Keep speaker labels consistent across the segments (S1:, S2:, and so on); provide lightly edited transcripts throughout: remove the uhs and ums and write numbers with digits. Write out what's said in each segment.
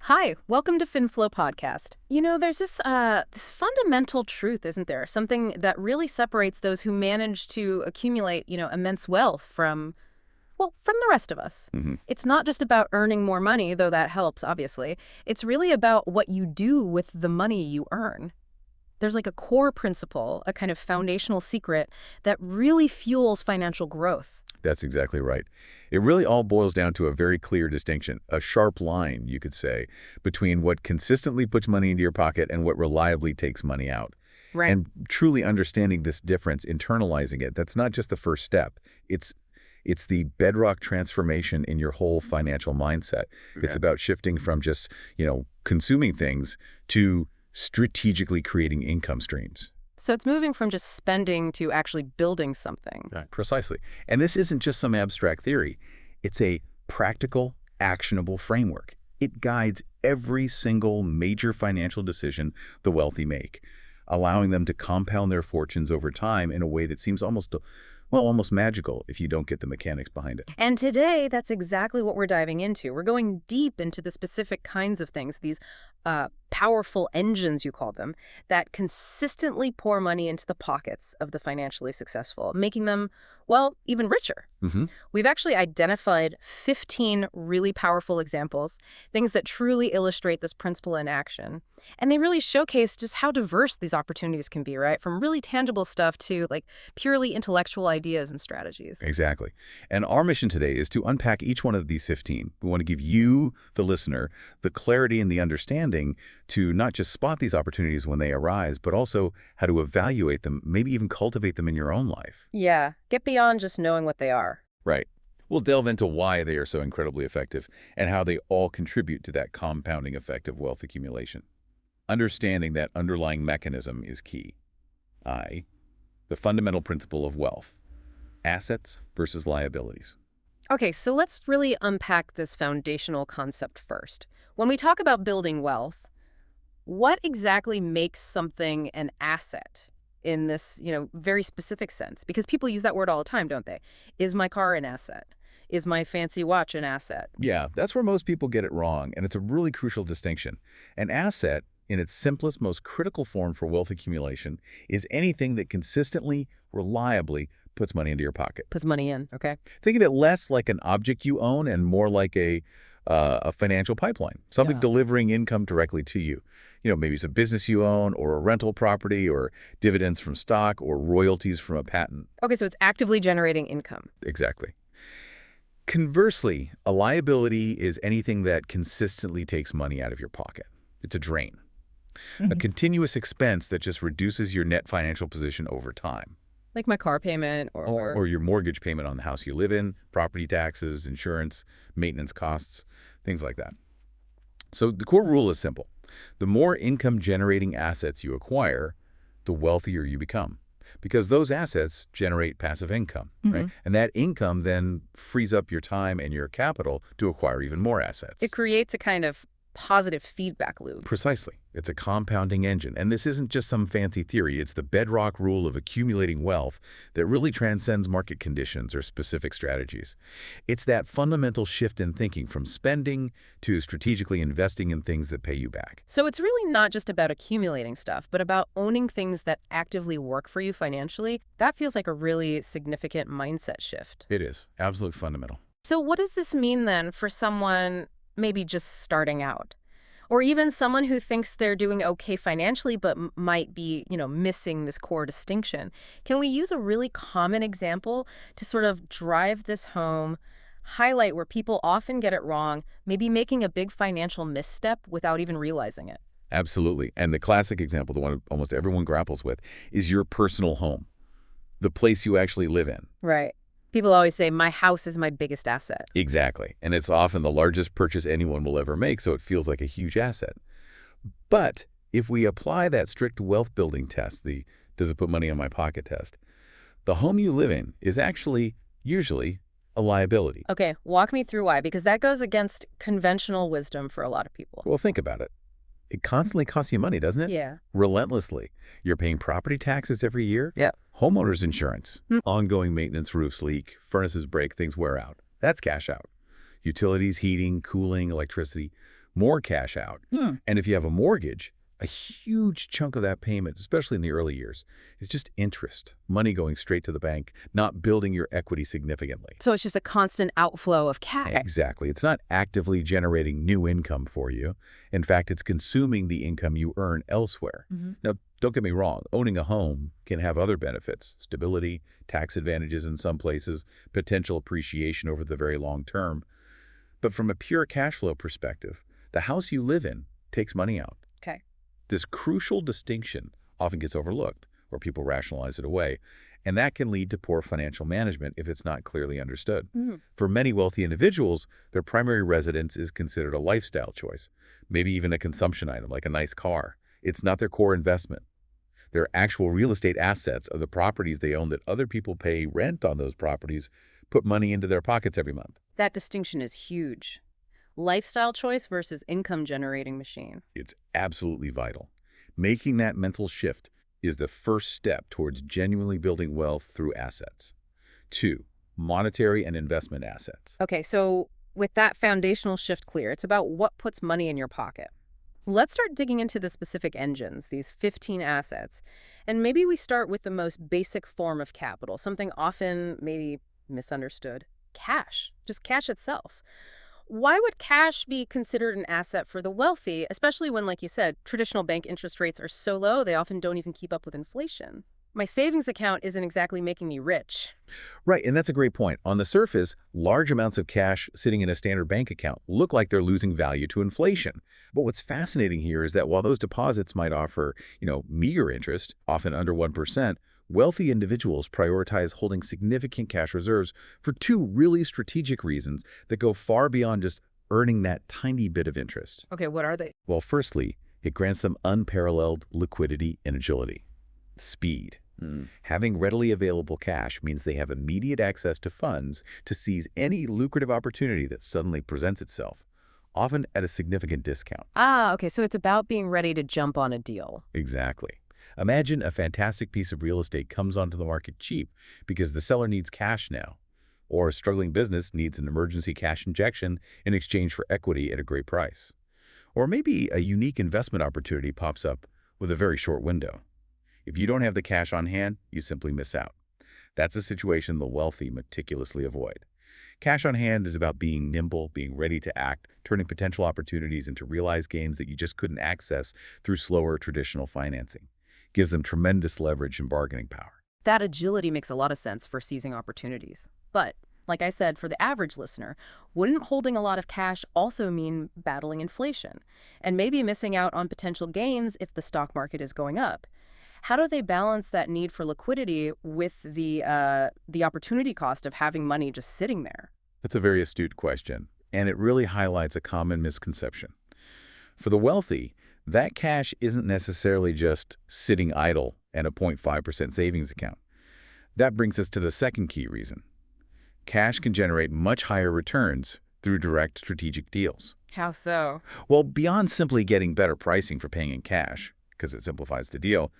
S1: Hi, welcome to FinFlow Podcast. There's this fundamental truth, isn't there? Something that really separates those who manage to accumulate, immense wealth from the rest of us.
S2: hmm
S1: It's not just about earning more money, though that helps, obviously. It's really about what you do with the money you earn. There's like a core principle, a kind of foundational secret that really fuels financial growth.
S2: That's exactly right. It really all boils down to a very clear distinction, a sharp line, you could say, between what consistently puts money into your pocket and what reliably takes money out.
S1: Right.
S2: And truly understanding this difference, internalizing it, that's not just the first step. It's the bedrock transformation in your whole financial mindset. It's about shifting from just, consuming things to strategically creating income streams.
S1: So it's moving from just spending to actually building something.
S2: Right. Precisely. And this isn't just some abstract theory. It's a practical, actionable framework. It guides every single major financial decision the wealthy make, allowing them to compound their fortunes over time in a way that seems almost magical if you don't get the mechanics behind it.
S1: And today, that's exactly what we're diving into. We're going deep into the specific kinds of things, these powerful engines, you call them, that consistently pour money into the pockets of the financially successful, making them, even richer.
S2: hmm
S1: We've actually identified 15 really powerful examples, things that truly illustrate this principle in action. And they really showcase just how diverse these opportunities can be, right? From really tangible stuff to like purely intellectual ideas and strategies.
S2: Exactly. And our mission today is to unpack each one of these 15. We want to give you, the listener, the clarity and the understanding to not just spot these opportunities when they arise, but also how to evaluate them, maybe even cultivate them in your own life.
S1: Yeah, get beyond just knowing what they are.
S2: Right. We'll delve into why they are so incredibly effective and how they all contribute to that compounding effect of wealth accumulation. Understanding that underlying mechanism is key. The fundamental principle of wealth, assets versus liabilities.
S1: Okay, so let's really unpack this foundational concept first. When we talk about building wealth, what exactly makes something an asset in this, very specific sense? Because people use that word all the time, don't they? Is my car an asset? Is my fancy watch an asset?
S2: Yeah, that's where most people get it wrong, and it's a really crucial distinction. An asset, in its simplest, most critical form for wealth accumulation, is anything that consistently, reliably puts money into your pocket.
S1: Puts money in, okay?
S2: Think of it less like an object you own and more like a financial pipeline, something
S1: Yeah.
S2: delivering income directly to you. Maybe it's a business you own or a rental property or dividends from stock or royalties from a patent.
S1: Okay, so it's actively generating income.
S2: Exactly. Conversely, a liability is anything that consistently takes money out of your pocket. It's a drain, a continuous expense that just reduces your net financial position over time.
S1: Like my car payment
S2: Or your mortgage payment on the house you live in, property taxes, insurance, maintenance costs, things like that. So the core rule is simple. The more income-generating assets you acquire, the wealthier you become. Because those assets generate passive income, right? And that income then frees up your time and your capital to acquire even more assets.
S1: It creates a kind of positive feedback loop.
S2: Precisely. It's a compounding engine. And this isn't just some fancy theory. It's the bedrock rule of accumulating wealth that really transcends market conditions or specific strategies. It's that fundamental shift in thinking from spending to strategically investing in things that pay you back.
S1: So it's really not just about accumulating stuff, but about owning things that actively work for you financially. That feels like a really significant mindset shift.
S2: It is. Absolutely fundamental.
S1: So what does this mean then for someone maybe just starting out? Or even someone who thinks they're doing okay financially but might be, missing this core distinction. Can we use a really common example to sort of drive this home, highlight where people often get it wrong, maybe making a big financial misstep without even realizing it?
S2: Absolutely. And the classic example, the one almost everyone grapples with, is your personal home, the place you actually live in.
S1: Right. People always say, my house is my biggest asset.
S2: Exactly. And it's often the largest purchase anyone will ever make, so it feels like a huge asset. But if we apply that strict wealth building test, the does it put money in my pocket test, the home you live in is actually usually a liability.
S1: Okay, walk me through why, because that goes against conventional wisdom for a lot of people.
S2: Well, think about it. It constantly costs you money, doesn't it?
S1: Yeah.
S2: Relentlessly. You're paying property taxes every year.
S1: Yeah.
S2: Homeowners insurance. Ongoing maintenance, roofs leak, furnaces break, things wear out. That's cash out. Utilities, heating, cooling, electricity. more cash out.
S3: Hmm.
S2: And if you have a mortgage, a huge chunk of that payment, especially in the early years, is just interest, money going straight to the bank, not building your equity significantly.
S1: So it's just a constant outflow of cash.
S2: Exactly. It's not actively generating new income for you. In fact, it's consuming the income you earn elsewhere. Now, don't get me wrong. Owning a home can have other benefits: stability, tax advantages in some places, potential appreciation over the very long term. But from a pure cash flow perspective, the house you live in takes money out.
S1: Okay.
S2: This crucial distinction often gets overlooked, or people rationalize it away, and that can lead to poor financial management if it's not clearly understood. For many wealthy individuals, their primary residence is considered a lifestyle choice, maybe even a consumption item like a nice car. It's not their core investment. Their actual real estate assets are the properties they own that other people pay rent on. Those properties put money into their pockets every month.
S1: That distinction is huge. Lifestyle choice versus income generating machine.
S2: It's absolutely vital. Making that mental shift is the first step towards genuinely building wealth through assets. 2, monetary and investment assets.
S1: Okay, so with that foundational shift clear, it's about what puts money in your pocket. Let's start digging into the specific engines, these 15 assets. And maybe we start with the most basic form of capital, something often maybe misunderstood: cash, just cash itself. Why would cash be considered an asset for the wealthy, especially when, like you said, traditional bank interest rates are so low they often don't even keep up with inflation? My savings account isn't exactly making me rich.
S2: Right, and that's a great point. On the surface, large amounts of cash sitting in a standard bank account look like they're losing value to inflation. But what's fascinating here is that while those deposits might offer, meager interest, often under 1%, wealthy individuals prioritize holding significant cash reserves for 2 really strategic reasons that go far beyond just earning that tiny bit of interest.
S1: Okay, what are they?
S2: Well, firstly, it grants them unparalleled liquidity and agility. Speed. Having readily available cash means they have immediate access to funds to seize any lucrative opportunity that suddenly presents itself, often at a significant discount.
S1: Okay, so it's about being ready to jump on a deal.
S2: Exactly. Imagine a fantastic piece of real estate comes onto the market cheap because the seller needs cash now, or a struggling business needs an emergency cash injection in exchange for equity at a great price. Or maybe a unique investment opportunity pops up with a very short window. If you don't have the cash on hand, you simply miss out. That's a situation the wealthy meticulously avoid. Cash on hand is about being nimble, being ready to act, turning potential opportunities into realized gains that you just couldn't access through slower traditional financing. Gives them tremendous leverage and bargaining power.
S1: That agility makes a lot of sense for seizing opportunities. But, like I said, for the average listener, wouldn't holding a lot of cash also mean battling inflation and maybe missing out on potential gains if the stock market is going up? How do they balance that need for liquidity with the opportunity cost of having money just sitting there?
S2: That's a very astute question, and it really highlights a common misconception. For the wealthy, that cash isn't necessarily just sitting idle in a 0.5% savings account. That brings us to the second key reason. Cash can generate much higher returns through direct strategic deals.
S1: How so?
S2: Well, beyond simply getting better pricing for paying in cash, because it simplifies the deal,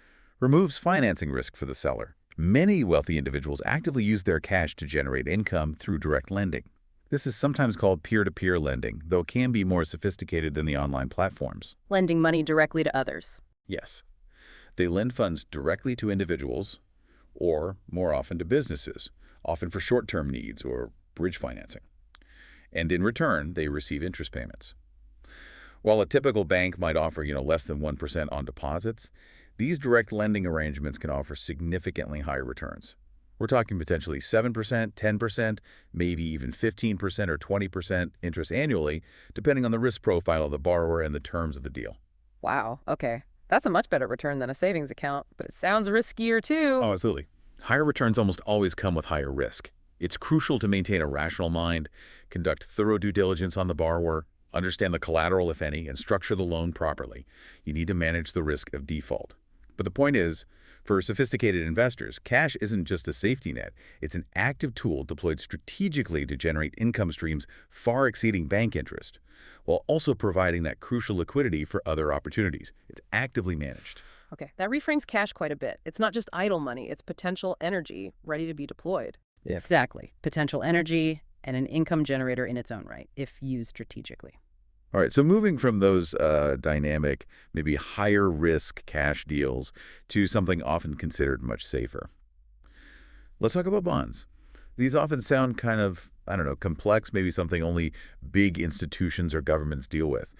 S2: removes financing risk for the seller. Many wealthy individuals actively use their cash to generate income through direct lending. This is sometimes called peer-to-peer lending, though it can be more sophisticated than the online platforms.
S1: Lending money directly to others.
S2: Yes. They lend funds directly to individuals, or more often to businesses, often for short-term needs or bridge financing. And in return, they receive interest payments. While a typical bank might offer, less than 1% on deposits, these direct lending arrangements can offer significantly higher returns. We're talking potentially 7%, 10%, maybe even 15% or 20% interest annually, depending on the risk profile of the borrower and the terms of the deal.
S1: Wow, okay. That's a much better return than a savings account, but it sounds riskier too.
S2: Oh, absolutely. Higher returns almost always come with higher risk. It's crucial to maintain a rational mind, conduct thorough due diligence on the borrower, understand the collateral, if any, and structure the loan properly. You need to manage the risk of default. But the point is, for sophisticated investors, cash isn't just a safety net. It's an active tool deployed strategically to generate income streams far exceeding bank interest, while also providing that crucial liquidity for other opportunities. It's actively managed.
S1: Okay, that reframes cash quite a bit. It's not just idle money, it's potential energy ready to be deployed.
S2: Yes.
S1: Exactly. Potential energy and an income generator in its own right, if used strategically.
S2: All right, so moving from those dynamic, maybe higher risk cash deals to something often considered much safer. Let's talk about bonds. These often sound kind of, I don't know, complex, maybe something only big institutions or governments deal with.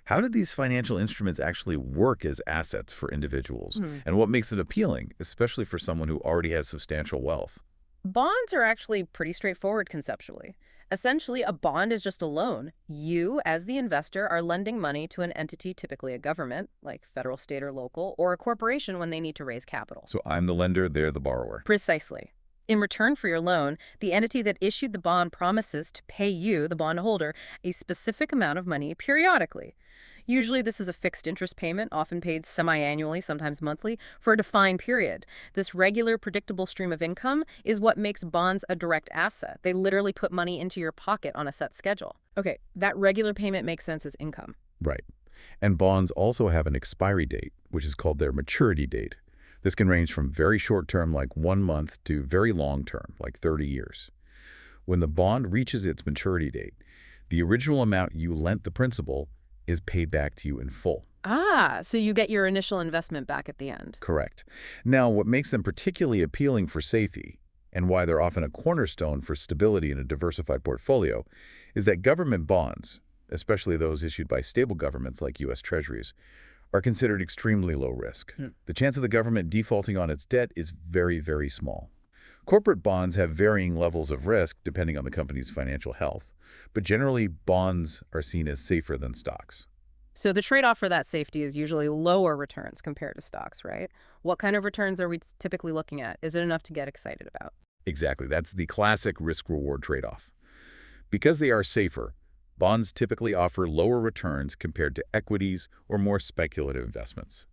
S2: How do these financial instruments actually work as assets for individuals? And what makes it appealing, especially for someone who already has substantial wealth?
S1: Bonds are actually pretty straightforward conceptually. Essentially, a bond is just a loan. You, as the investor, are lending money to an entity, typically a government, like federal, state, or local, or a corporation when they need to raise capital.
S2: So I'm the lender, they're the borrower.
S1: Precisely. In return for your loan, the entity that issued the bond promises to pay you, the bondholder, a specific amount of money periodically. Usually this is a fixed interest payment, often paid semi-annually, sometimes monthly, for a defined period. This regular, predictable stream of income is what makes bonds a direct asset. They literally put money into your pocket on a set schedule. Okay, that regular payment makes sense as income.
S2: Right. And bonds also have an expiry date, which is called their maturity date. This can range from very short term, like 1 month, to very long term, like 30 years. When the bond reaches its maturity date, the original amount you lent the principal is paid back to you in full.
S1: Ah, so you get your initial investment back at the end.
S2: Correct. Now, what makes them particularly appealing for safety, and why they're often a cornerstone for stability in a diversified portfolio, is that government bonds, especially those issued by stable governments like U.S. Treasuries, are considered extremely low risk. The chance of the government defaulting on its debt is very, very small. Corporate bonds have varying levels of risk depending on the company's financial health, but generally bonds are seen as safer than stocks.
S1: So the trade-off for that safety is usually lower returns compared to stocks, right? What kind of returns are we typically looking at? Is it enough to get excited about?
S2: Exactly, that's the classic risk-reward trade-off. Because they are safer, bonds typically offer lower returns compared to equities or more speculative investments.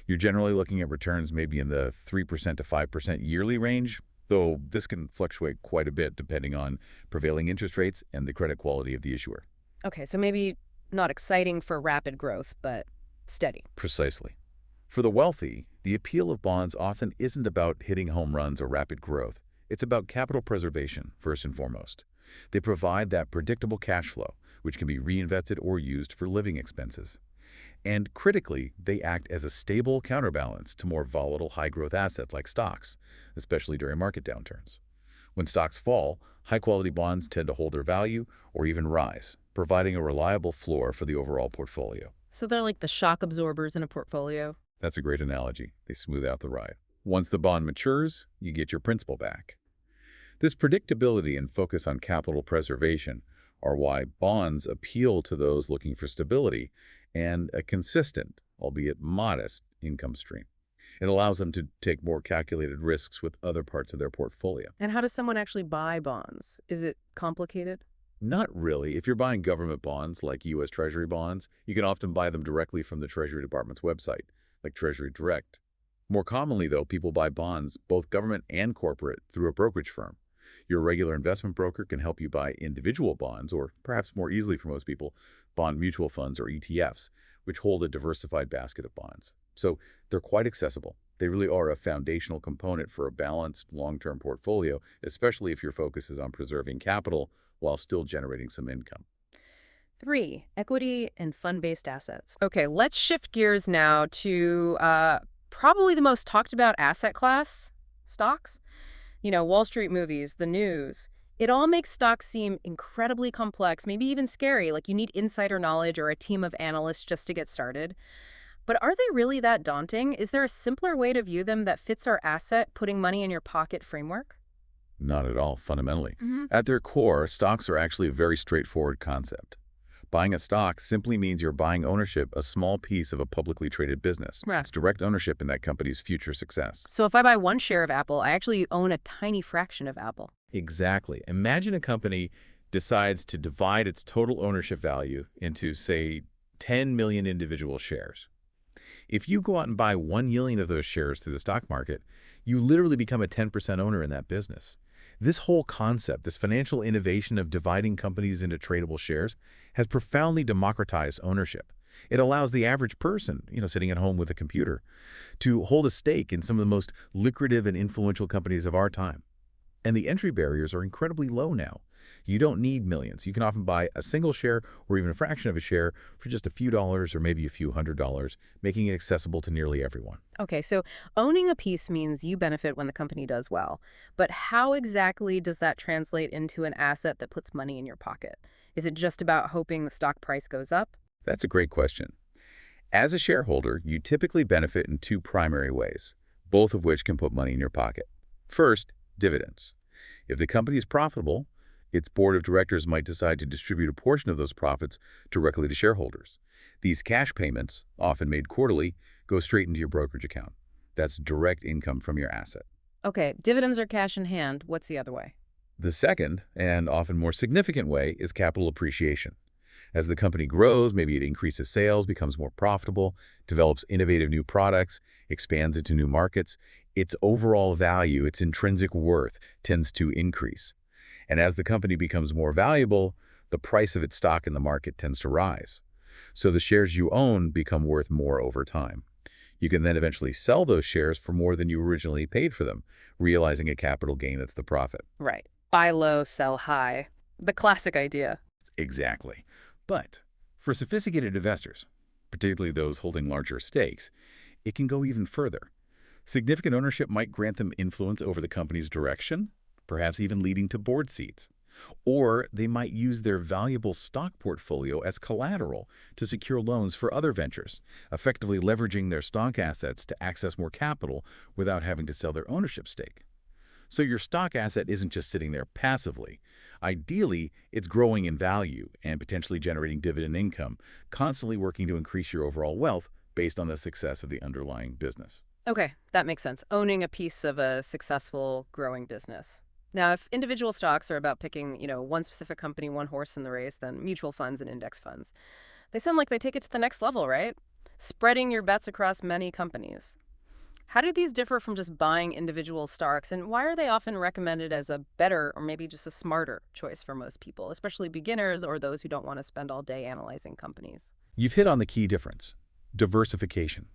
S2: You're generally looking at returns maybe in the 3% to 5% yearly range, though this can fluctuate quite a bit depending on prevailing interest rates and the credit quality of the issuer.
S1: Okay, so maybe not exciting for rapid growth, but steady.
S2: Precisely. For the wealthy, the appeal of bonds often isn't about hitting home runs or rapid growth. It's about capital preservation, first and foremost. They provide that predictable cash flow, which can be reinvested or used for living expenses. And critically, they act as a stable counterbalance to more volatile high-growth assets like stocks, especially during market downturns. When stocks fall, high-quality bonds tend to hold their value or even rise, providing a reliable floor for the overall portfolio.
S1: So they're like the shock absorbers in a portfolio.
S2: That's a great analogy. They smooth out the ride. Once the bond matures, you get your principal back. This predictability and focus on capital preservation are why bonds appeal to those looking for stability and a consistent, albeit modest, income stream. It allows them to take more calculated risks with other parts of their portfolio.
S1: And how does someone actually buy bonds? Is it complicated?
S2: Not really. If you're buying government bonds like U.S. Treasury bonds, you can often buy them directly from the Treasury Department's website, like Treasury Direct. More commonly, though, people buy bonds, both government and corporate, through a brokerage firm. Your regular investment broker can help you buy individual bonds, or perhaps more easily for most people, bond mutual funds or ETFs, which hold a diversified basket of bonds. So they're quite accessible. They really are a foundational component for a balanced long-term portfolio, especially if your focus is on preserving capital while still generating some income.
S1: 3, equity and fund-based assets. Okay, let's shift gears now to probably the most talked about asset class, stocks. You know, Wall Street movies, the news. It all makes stocks seem incredibly complex, maybe even scary, like you need insider knowledge or a team of analysts just to get started. But are they really that daunting? Is there a simpler way to view them that fits our asset, putting money in your pocket framework?
S2: Not at all, fundamentally. At their core, stocks are actually a very straightforward concept. Buying a stock simply means you're buying ownership, a small piece of a publicly traded business.
S1: Right.
S2: It's direct ownership in that company's future success.
S1: So if I buy one share of Apple, I actually own a tiny fraction of Apple.
S2: Exactly. Imagine a company decides to divide its total ownership value into, say, 10 million individual shares. If you go out and buy 1 million of those shares through the stock market, you literally become a 10% owner in that business. This whole concept, this financial innovation of dividing companies into tradable shares, has profoundly democratized ownership. It allows the average person, sitting at home with a computer, to hold a stake in some of the most lucrative and influential companies of our time. And the entry barriers are incredibly low now. You don't need millions. You can often buy a single share or even a fraction of a share for just a few dollars or maybe a few $100s, making it accessible to nearly everyone.
S1: Okay, so owning a piece means you benefit when the company does well. But how exactly does that translate into an asset that puts money in your pocket? Is it just about hoping the stock price goes up?
S2: That's a great question. As a shareholder, you typically benefit in two primary ways, both of which can put money in your pocket. First, dividends. If the company is profitable, its board of directors might decide to distribute a portion of those profits directly to shareholders. These cash payments, often made quarterly, go straight into your brokerage account. That's direct income from your asset.
S1: Okay, dividends are cash in hand. What's the other way?
S2: The second, and often more significant way, is capital appreciation. As the company grows, maybe it increases sales, becomes more profitable, develops innovative new products, expands into new markets, its overall value, its intrinsic worth, tends to increase. And as the company becomes more valuable, the price of its stock in the market tends to rise. So the shares you own become worth more over time. You can then eventually sell those shares for more than you originally paid for them, realizing a capital gain that's the profit.
S1: Right. Buy low, sell high. The classic idea.
S2: Exactly. But for sophisticated investors, particularly those holding larger stakes, it can go even further. Significant ownership might grant them influence over the company's direction, perhaps even leading to board seats. Or they might use their valuable stock portfolio as collateral to secure loans for other ventures, effectively leveraging their stock assets to access more capital without having to sell their ownership stake. So your stock asset isn't just sitting there passively. Ideally, it's growing in value and potentially generating dividend income, constantly working to increase your overall wealth based on the success of the underlying business.
S1: Okay, that makes sense. Owning a piece of a successful, growing business. Now, if individual stocks are about picking, one specific company, one horse in the race, then mutual funds and index funds, they sound like they take it to the next level, right? Spreading your bets across many companies. How do these differ from just buying individual stocks, and why are they often recommended as a better or maybe just a smarter choice for most people, especially beginners or those who don't want to spend all day analyzing companies?
S2: You've hit on the key difference: diversification.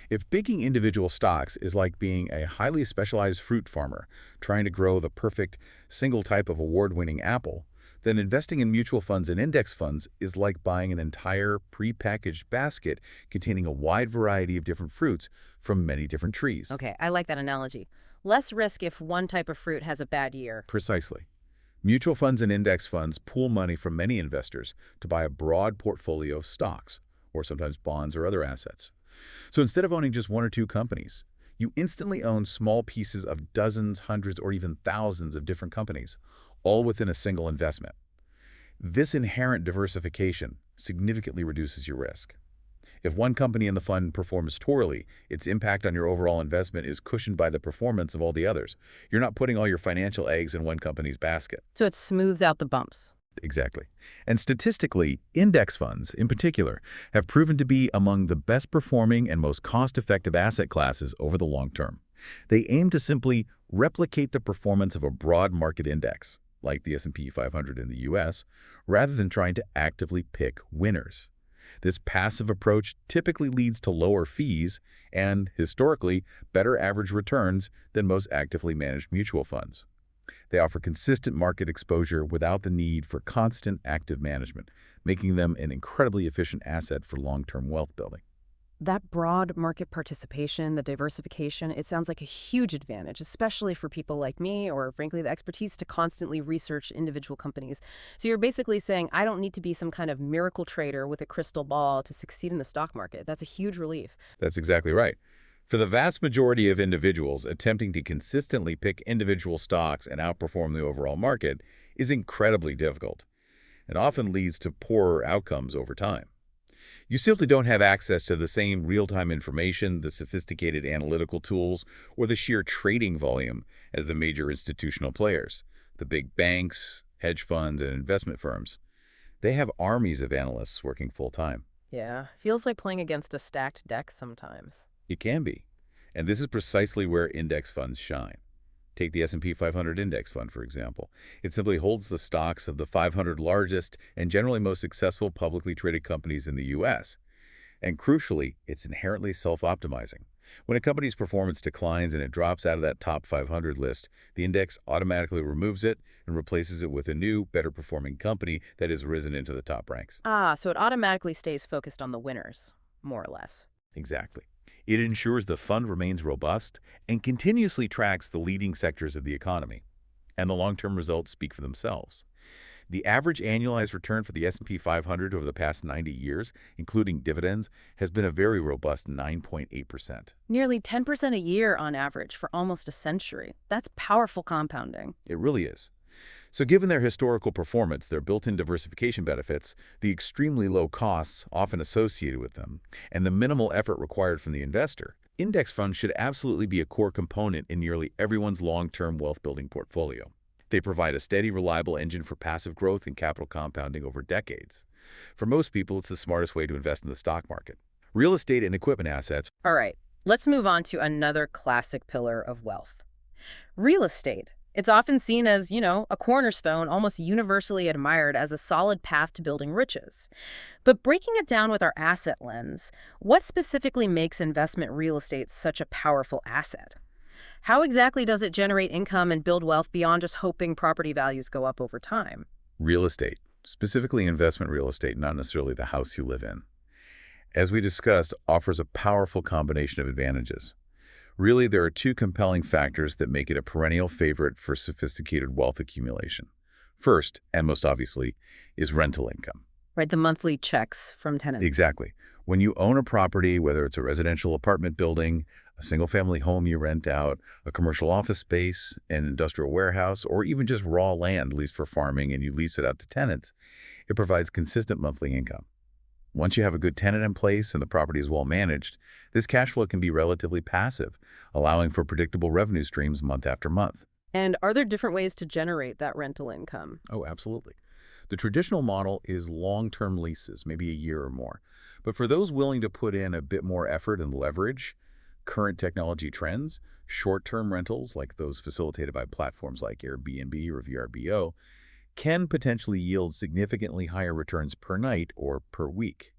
S2: If picking individual stocks is like being a highly specialized fruit farmer trying to grow the perfect single type of award-winning apple, then investing in mutual funds and index funds is like buying an entire pre-packaged basket containing a wide variety of different fruits from many different trees.
S1: Okay, I like that analogy. Less risk if one type of fruit has a bad year.
S2: Precisely. Mutual funds and index funds pool money from many investors to buy a broad portfolio of stocks, or sometimes bonds or other assets. So instead of owning just one or two companies, you instantly own small pieces of dozens, hundreds, or even thousands of different companies, all within a single investment. This inherent diversification significantly reduces your risk. If one company in the fund performs poorly, its impact on your overall investment is cushioned by the performance of all the others. You're not putting all your financial eggs in one company's basket.
S1: So it smooths out the bumps.
S2: Exactly. And statistically, index funds, in particular, have proven to be among the best performing and most cost-effective asset classes over the long term. They aim to simply replicate the performance of a broad market index, like the S&P 500 in the US, rather than trying to actively pick winners. This passive approach typically leads to lower fees and, historically, better average returns than most actively managed mutual funds. They offer consistent market exposure without the need for constant active management, making them an incredibly efficient asset for long-term wealth building.
S1: That broad market participation, the diversification, it sounds like a huge advantage, especially for people like me or, frankly, the expertise to constantly research individual companies. So you're basically saying I don't need to be some kind of miracle trader with a crystal ball to succeed in the stock market. That's a huge relief.
S2: That's exactly right. For the vast majority of individuals, attempting to consistently pick individual stocks and outperform the overall market is incredibly difficult and often leads to poorer outcomes over time. You simply don't have access to the same real-time information, the sophisticated analytical tools, or the sheer trading volume as the major institutional players, the big banks, hedge funds, and investment firms. They have armies of analysts working full-time.
S1: Yeah, feels like playing against a stacked deck sometimes.
S2: It can be. And this is precisely where index funds shine. Take the S&P 500 index fund, for example. It simply holds the stocks of the 500 largest and generally most successful publicly traded companies in the U.S. And crucially, it's inherently self-optimizing. When a company's performance declines and it drops out of that top 500 list, the index automatically removes it and replaces it with a new, better-performing company that has risen into the top ranks.
S1: Ah, so it automatically stays focused on the winners, more or less.
S2: Exactly. It ensures the fund remains robust and continuously tracks the leading sectors of the economy, and the long-term results speak for themselves. The average annualized return for the S&P 500 over the past 90 years, including dividends, has been a very robust 9.8%.
S1: Nearly 10% a year on average for almost a century. That's powerful compounding.
S2: It really is. So given their historical performance, their built-in diversification benefits, the extremely low costs often associated with them, and the minimal effort required from the investor, index funds should absolutely be a core component in nearly everyone's long-term wealth-building portfolio. They provide a steady, reliable engine for passive growth and capital compounding over decades. For most people, it's the smartest way to invest in the stock market. Real estate and equipment assets.
S1: All right, let's move on to another classic pillar of wealth. Real estate. It's often seen as, a cornerstone, almost universally admired as a solid path to building riches. But breaking it down with our asset lens, what specifically makes investment real estate such a powerful asset? How exactly does it generate income and build wealth beyond just hoping property values go up over time?
S2: Real estate, specifically investment real estate, not necessarily the house you live in, as we discussed, offers a powerful combination of advantages. Really, there are two compelling factors that make it a perennial favorite for sophisticated wealth accumulation. First, and most obviously, is rental income.
S1: Right, the monthly checks from tenants.
S2: Exactly. When you own a property, whether it's a residential apartment building, a single-family home you rent out, a commercial office space, an industrial warehouse, or even just raw land leased for farming and you lease it out to tenants, it provides consistent monthly income. Once you have a good tenant in place and the property is well managed, this cash flow can be relatively passive, allowing for predictable revenue streams month after month.
S1: And are there different ways to generate that rental income?
S2: Oh, absolutely. The traditional model is long-term leases, maybe a year or more. But for those willing to put in a bit more effort and leverage, current technology trends, short-term rentals like those facilitated by platforms like Airbnb or VRBO, can potentially yield significantly higher returns per night or per week.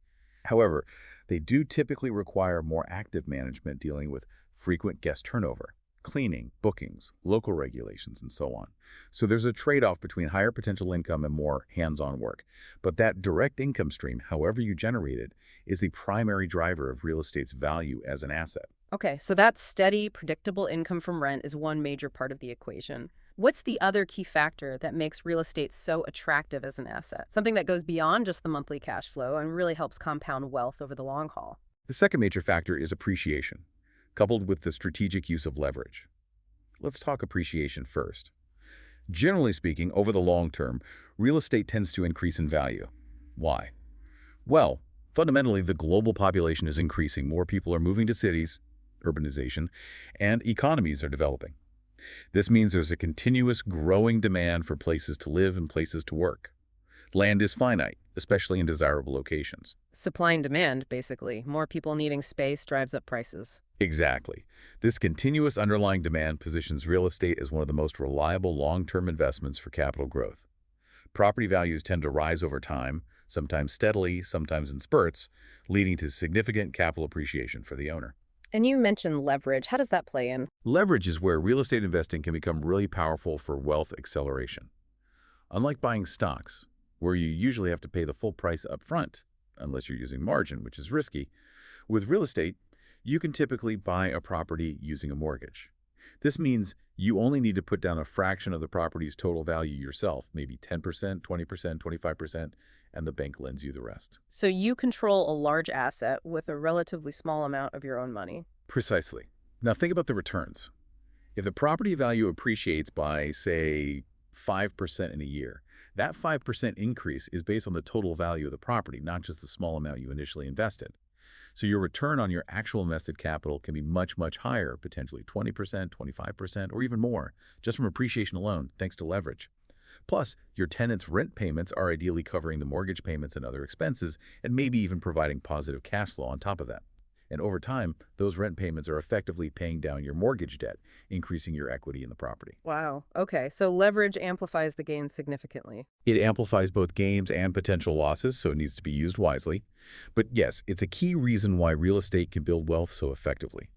S2: However, they do typically require more active management dealing with frequent guest turnover, cleaning, bookings, local regulations, and so on. So there's a trade-off between higher potential income and more hands-on work. But that direct income stream, however you generate it, is the primary driver of real estate's value as an asset.
S1: Okay, so that steady, predictable income from rent is one major part of the equation. What's the other key factor that makes real estate so attractive as an asset? Something that goes beyond just the monthly cash flow and really helps compound wealth over the long haul.
S2: The second major factor is appreciation, coupled with the strategic use of leverage. Let's talk appreciation first. Generally speaking, over the long term, real estate tends to increase in value. Why? Well, fundamentally, the global population is increasing. More people are moving to cities, urbanization, and economies are developing. This means there's a continuous growing demand for places to live and places to work. Land is finite, especially in desirable locations.
S1: Supply and demand, basically. More people needing space drives up prices.
S2: Exactly. This continuous underlying demand positions real estate as one of the most reliable long-term investments for capital growth. Property values tend to rise over time, sometimes steadily, sometimes in spurts, leading to significant capital appreciation for the owner.
S1: And you mentioned leverage. How does that play in?
S2: Leverage is where real estate investing can become really powerful for wealth acceleration. Unlike buying stocks, where you usually have to pay the full price up front, unless you're using margin, which is risky, with real estate, you can typically buy a property using a mortgage. This means you only need to put down a fraction of the property's total value yourself, maybe 10%, 20%, 25%, and the bank lends you the rest.
S1: So you control a large asset with a relatively small amount of your own money.
S2: Precisely. Now think about the returns. If the property value appreciates by, say, 5% in a year, that 5% increase is based on the total value of the property, not just the small amount you initially invested. So your return on your actual invested capital can be much, much higher, potentially 20%, 25%, or even more, just from appreciation alone, thanks to leverage. Plus, your tenant's rent payments are ideally covering the mortgage payments and other expenses, and maybe even providing positive cash flow on top of that. And over time, those rent payments are effectively paying down your mortgage debt, increasing your equity in the property.
S1: Wow. Okay, so leverage amplifies the gains significantly.
S2: It amplifies both gains and potential losses, so it needs to be used wisely. But yes, it's a key reason why real estate can build wealth so effectively.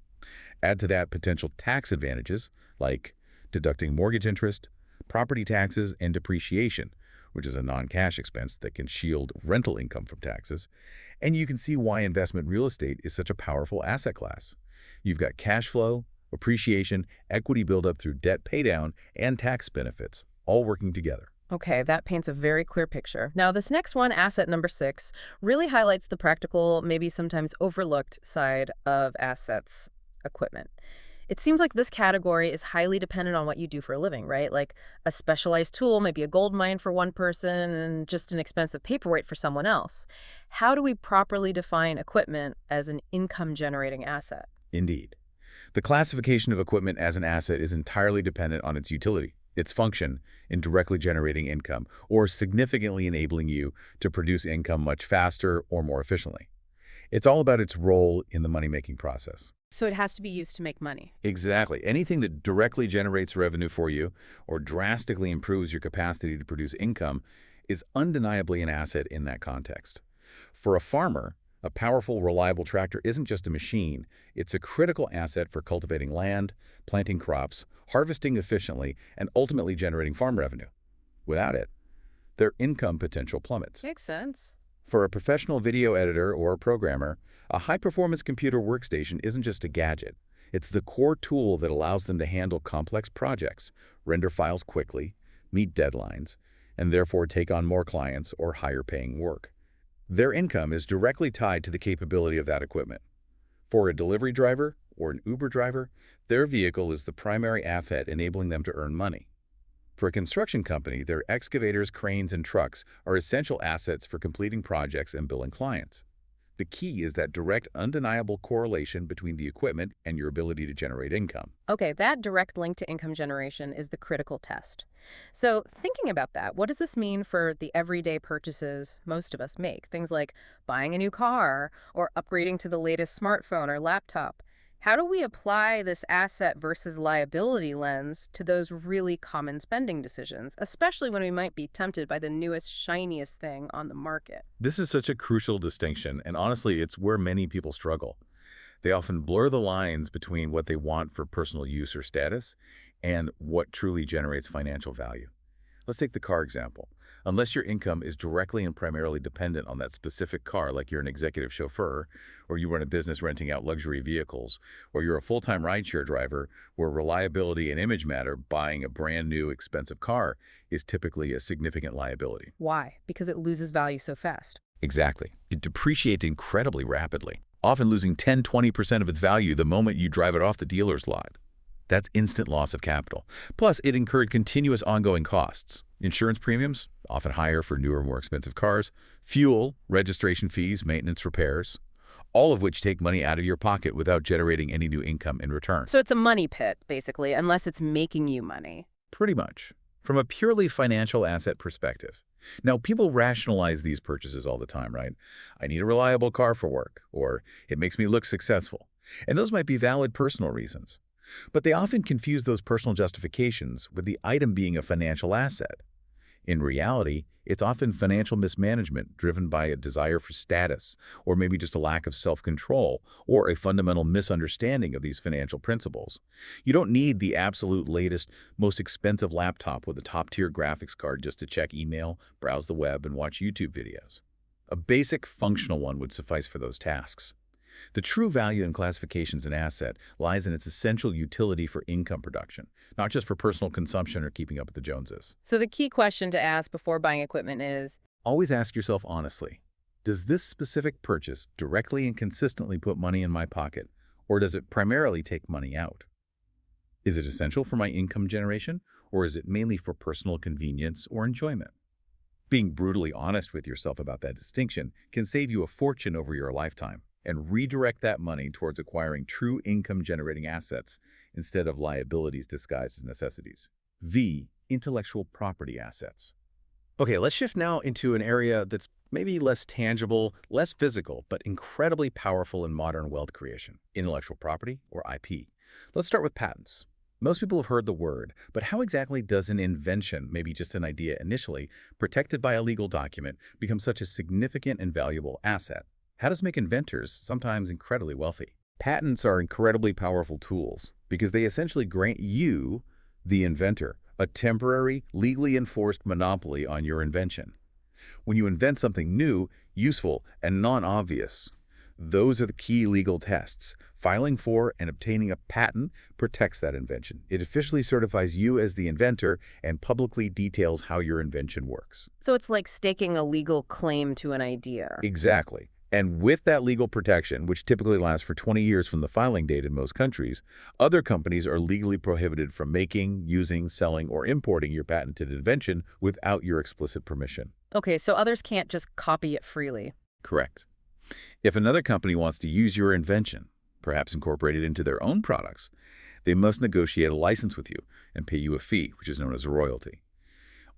S2: Add to that potential tax advantages like deducting mortgage interest, property taxes, and depreciation, which is a non-cash expense that can shield rental income from taxes, and you can see why investment real estate is such a powerful asset class. You've got cash flow, appreciation, equity buildup through debt paydown, and tax benefits, all working together.
S1: Okay, that paints a very clear picture. Now, this next one, asset number 6, really highlights the practical, maybe sometimes overlooked side of assets, equipment. It seems like this category is highly dependent on what you do for a living, right? Like a specialized tool, maybe a gold mine for one person and just an expensive paperweight for someone else. How do we properly define equipment as an income-generating asset?
S2: Indeed. The classification of equipment as an asset is entirely dependent on its utility, its function in directly generating income, or significantly enabling you to produce income much faster or more efficiently. It's all about its role in the money-making process.
S1: So it has to be used to make money.
S2: Exactly. Anything that directly generates revenue for you or drastically improves your capacity to produce income is undeniably an asset in that context. For a farmer, a powerful, reliable tractor isn't just a machine. It's a critical asset for cultivating land, planting crops, harvesting efficiently, and ultimately generating farm revenue. Without it, their income potential plummets.
S1: Makes sense.
S2: For a professional video editor or a programmer, a high-performance computer workstation isn't just a gadget. It's the core tool that allows them to handle complex projects, render files quickly, meet deadlines, and therefore take on more clients or higher-paying work. Their income is directly tied to the capability of that equipment. For a delivery driver or an Uber driver, their vehicle is the primary asset enabling them to earn money. For a construction company, their excavators, cranes, and trucks are essential assets for completing projects and billing clients. The key is that direct, undeniable correlation between the equipment and your ability to generate income.
S1: Okay, that direct link to income generation is the critical test. So, thinking about that, what does this mean for the everyday purchases most of us make? Things like buying a new car or upgrading to the latest smartphone or laptop. How do we apply this asset versus liability lens to those really common spending decisions, especially when we might be tempted by the newest, shiniest thing on the market?
S2: This is such a crucial distinction, and honestly, it's where many people struggle. They often blur the lines between what they want for personal use or status and what truly generates financial value. Let's take the car example. Unless your income is directly and primarily dependent on that specific car, like you're an executive chauffeur, or you run a business renting out luxury vehicles, or you're a full-time rideshare driver where reliability and image matter, buying a brand new expensive car is typically a significant liability.
S1: Why? Because it loses value so fast.
S2: Exactly. It depreciates incredibly rapidly, often losing 10–20% of its value the moment you drive it off the dealer's lot. That's instant loss of capital. Plus, it incurred continuous ongoing costs. Insurance premiums, often higher for newer, more expensive cars, fuel, registration fees, maintenance, repairs, all of which take money out of your pocket without generating any new income in return.
S1: So it's a money pit, basically, unless it's making you money.
S2: Pretty much. From a purely financial asset perspective. Now, people rationalize these purchases all the time, right? I need a reliable car for work, or it makes me look successful. And those might be valid personal reasons. But they often confuse those personal justifications with the item being a financial asset. In reality, it's often financial mismanagement driven by a desire for status, or maybe just a lack of self-control, or a fundamental misunderstanding of these financial principles. You don't need the absolute latest, most expensive laptop with a top-tier graphics card just to check email, browse the web, and watch YouTube videos. A basic functional one would suffice for those tasks. The true value in classification as an asset lies in its essential utility for income production, not just for personal consumption or keeping up with the Joneses.
S1: So the key question to ask before buying equipment is,
S2: Always ask yourself honestly, does this specific purchase directly and consistently put money in my pocket, or does it primarily take money out? Is it essential for my income generation, or is it mainly for personal convenience or enjoyment? Being brutally honest with yourself about that distinction can save you a fortune over your lifetime and redirect that money towards acquiring true income-generating assets instead of liabilities disguised as necessities. V. Intellectual property assets. Okay, let's shift now into an area that's maybe less tangible, less physical, but incredibly powerful in modern wealth creation: intellectual property, or IP. Let's start with patents. Most people have heard the word, but how exactly does an invention, maybe just an idea initially, protected by a legal document, become such a significant and valuable asset? How does it make inventors sometimes incredibly wealthy? Patents are incredibly powerful tools because they essentially grant you, the inventor, a temporary, legally enforced monopoly on your invention. When you invent something new, useful, and non-obvious, those are the key legal tests. Filing for and obtaining a patent protects that invention. It officially certifies you as the inventor and publicly details how your invention works.
S1: So it's like staking a legal claim to an idea.
S2: Exactly. And with that legal protection, which typically lasts for 20 years from the filing date in most countries, other companies are legally prohibited from making, using, selling, or importing your patented invention without your explicit permission.
S1: Okay, so others can't just copy it freely.
S2: Correct. If another company wants to use your invention, perhaps incorporate it into their own products, they must negotiate a license with you and pay you a fee, which is known as a royalty.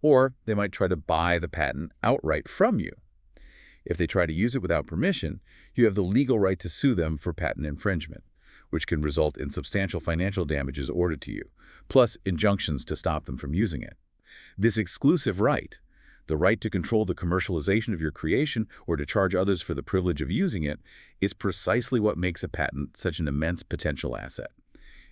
S2: Or they might try to buy the patent outright from you. If they try to use it without permission, you have the legal right to sue them for patent infringement, which can result in substantial financial damages ordered to you, plus injunctions to stop them from using it. This exclusive right, the right to control the commercialization of your creation or to charge others for the privilege of using it, is precisely what makes a patent such an immense potential asset.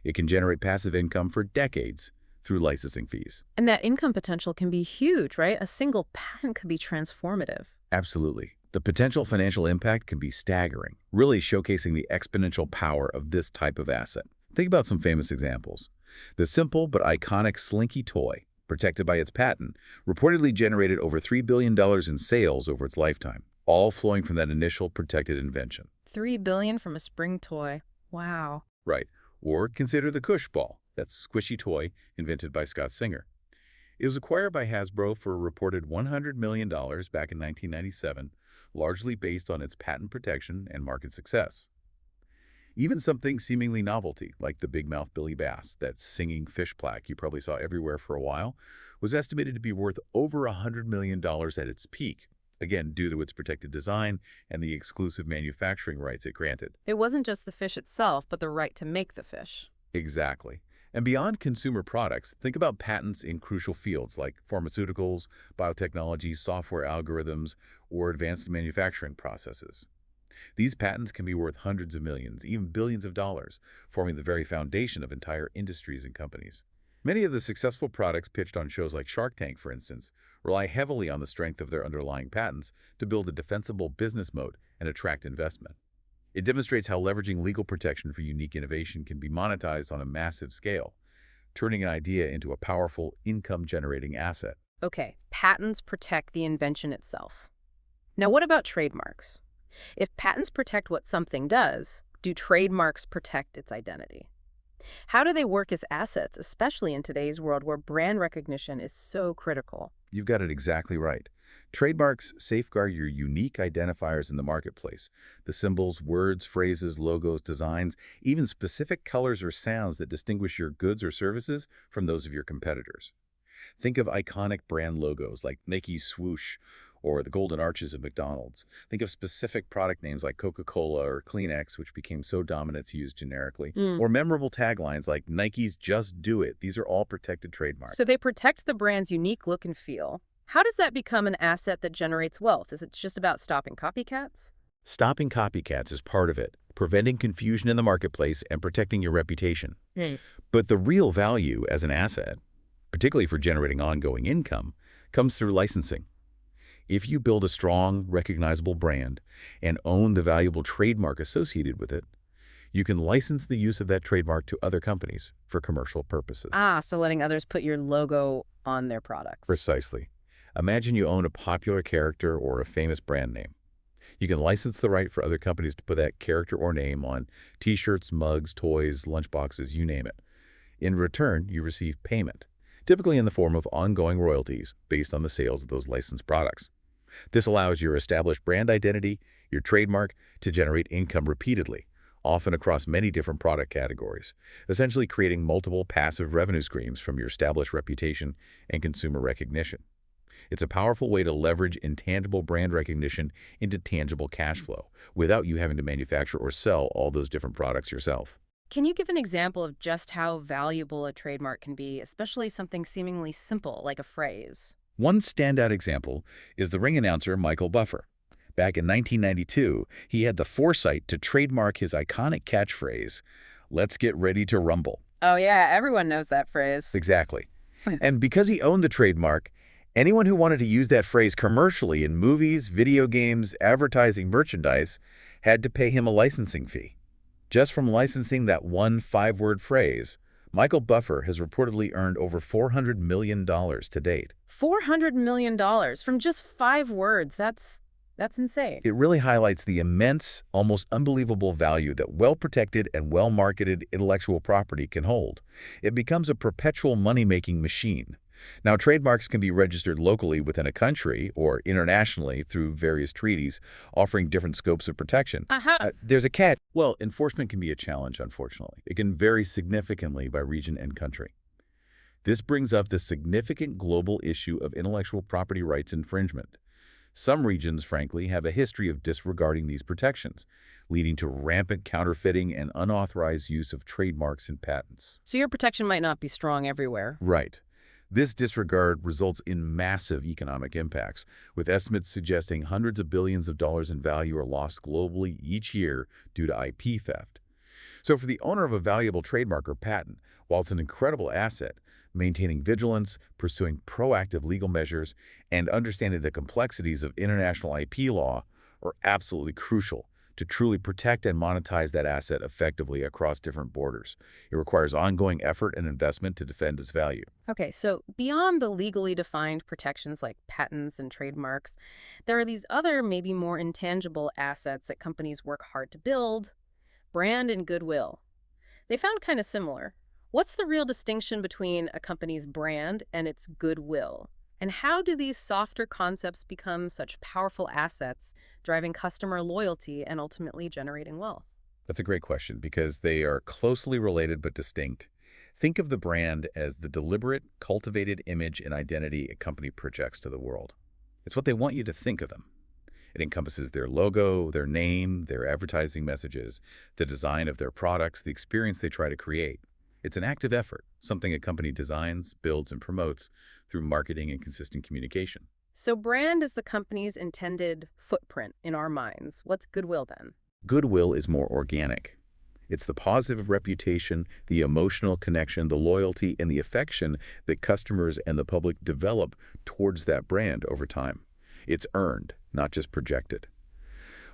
S2: It can generate passive income for decades through licensing fees.
S1: And that income potential can be huge, right? A single patent could be transformative.
S2: Absolutely. The potential financial impact can be staggering, really showcasing the exponential power of this type of asset. Think about some famous examples. The simple but iconic Slinky toy, protected by its patent, reportedly generated over $3 billion in sales over its lifetime, all flowing from that initial protected invention.
S1: $3 billion from a spring toy. Wow.
S2: Right. Or consider the Cush ball, that squishy toy invented by Scott Singer. It was acquired by Hasbro for a reported $100 million back in 1997, largely based on its patent protection and market success. Even something seemingly novelty, like the big mouth Billy Bass, that singing fish plaque you probably saw everywhere for a while, was estimated to be worth over $100 million at its peak, again due to its protected design and the exclusive manufacturing rights it granted.
S1: It wasn't just the fish itself, but the right to make the fish.
S2: Exactly. And beyond consumer products, think about patents in crucial fields like pharmaceuticals, biotechnology, software algorithms, or advanced manufacturing processes. These patents can be worth hundreds of millions, even billions of dollars, forming the very foundation of entire industries and companies. Many of the successful products pitched on shows like Shark Tank, for instance, rely heavily on the strength of their underlying patents to build a defensible business moat and attract investment. It demonstrates how leveraging legal protection for unique innovation can be monetized on a massive scale, turning an idea into a powerful, income-generating asset.
S1: Okay, patents protect the invention itself. Now what about trademarks? If patents protect what something does, do trademarks protect its identity? How do they work as assets, especially in today's world where brand recognition is so critical?
S2: You've got it exactly right. Trademarks safeguard your unique identifiers in the marketplace. The symbols, words, phrases, logos, designs, even specific colors or sounds that distinguish your goods or services from those of your competitors. Think of iconic brand logos like Nike's swoosh or the golden arches of McDonald's. Think of specific product names like Coca-Cola or Kleenex, which became so dominant it's used generically, or memorable taglines like Nike's Just Do It. These are all protected trademarks.
S1: So they protect the brand's unique look and feel. How does that become an asset that generates wealth? Is it just about stopping copycats?
S2: Stopping copycats is part of it, preventing confusion in the marketplace and protecting your reputation. But the real value as an asset, particularly for generating ongoing income, comes through licensing. If you build a strong, recognizable brand and own the valuable trademark associated with it, you can license the use of that trademark to other companies for commercial purposes.
S1: So letting others put your logo on their products.
S2: Precisely. Imagine you own a popular character or a famous brand name. You can license the right for other companies to put that character or name on t-shirts, mugs, toys, lunchboxes, you name it. In return, you receive payment, typically in the form of ongoing royalties based on the sales of those licensed products. This allows your established brand identity, your trademark, to generate income repeatedly, often across many different product categories, essentially creating multiple passive revenue streams from your established reputation and consumer recognition. It's a powerful way to leverage intangible brand recognition into tangible cash flow without you having to manufacture or sell all those different products yourself.
S1: Can you give an example of just how valuable a trademark can be, especially something seemingly simple like a phrase?
S2: One standout example is the ring announcer Michael Buffer. Back in 1992, he had the foresight to trademark his iconic catchphrase, "Let's get ready to rumble."
S1: Oh, yeah, everyone knows that phrase.
S2: Exactly. And because he owned the trademark, anyone who wanted to use that phrase commercially in movies, video games, advertising, merchandise had to pay him a licensing fee. Just from licensing that one five-word phrase, Michael Buffer has reportedly earned over $400 million to date.
S1: $400 million from just 5 words. That's insane.
S2: It really highlights the immense, almost unbelievable value that well-protected and well-marketed intellectual property can hold. It becomes a perpetual money-making machine. Now, trademarks can be registered locally within a country or internationally through various treaties, offering different scopes of protection.
S1: Aha.
S2: There's a catch. Well, enforcement can be a challenge, unfortunately. It can vary significantly by region and country. This brings up the significant global issue of intellectual property rights infringement. Some regions, frankly, have a history of disregarding these protections, leading to rampant counterfeiting and unauthorized use of trademarks and patents.
S1: So your protection might not be strong everywhere.
S2: Right. This disregard results in massive economic impacts, with estimates suggesting hundreds of billions of dollars in value are lost globally each year due to IP theft. So for the owner of a valuable trademark or patent, while it's an incredible asset, maintaining vigilance, pursuing proactive legal measures, and understanding the complexities of international IP law are absolutely crucial to truly protect and monetize that asset effectively across different borders. It requires ongoing effort and investment to defend its value.
S1: Okay, so beyond the legally defined protections like patents and trademarks, there are these other, maybe more intangible assets that companies work hard to build: brand and goodwill. They found kind of similar. What's the real distinction between a company's brand and its goodwill? And how do these softer concepts become such powerful assets, driving customer loyalty and ultimately generating wealth?
S2: That's a great question because they are closely related but distinct. Think of the brand as the deliberate, cultivated image and identity a company projects to the world. It's what they want you to think of them. It encompasses their logo, their name, their advertising messages, the design of their products, the experience they try to create. It's an active effort, something a company designs, builds, and promotes through marketing and consistent communication.
S1: So brand is the company's intended footprint in our minds. What's goodwill then?
S2: Goodwill is more organic. It's the positive reputation, the emotional connection, the loyalty, and the affection that customers and the public develop towards that brand over time. It's earned, not just projected.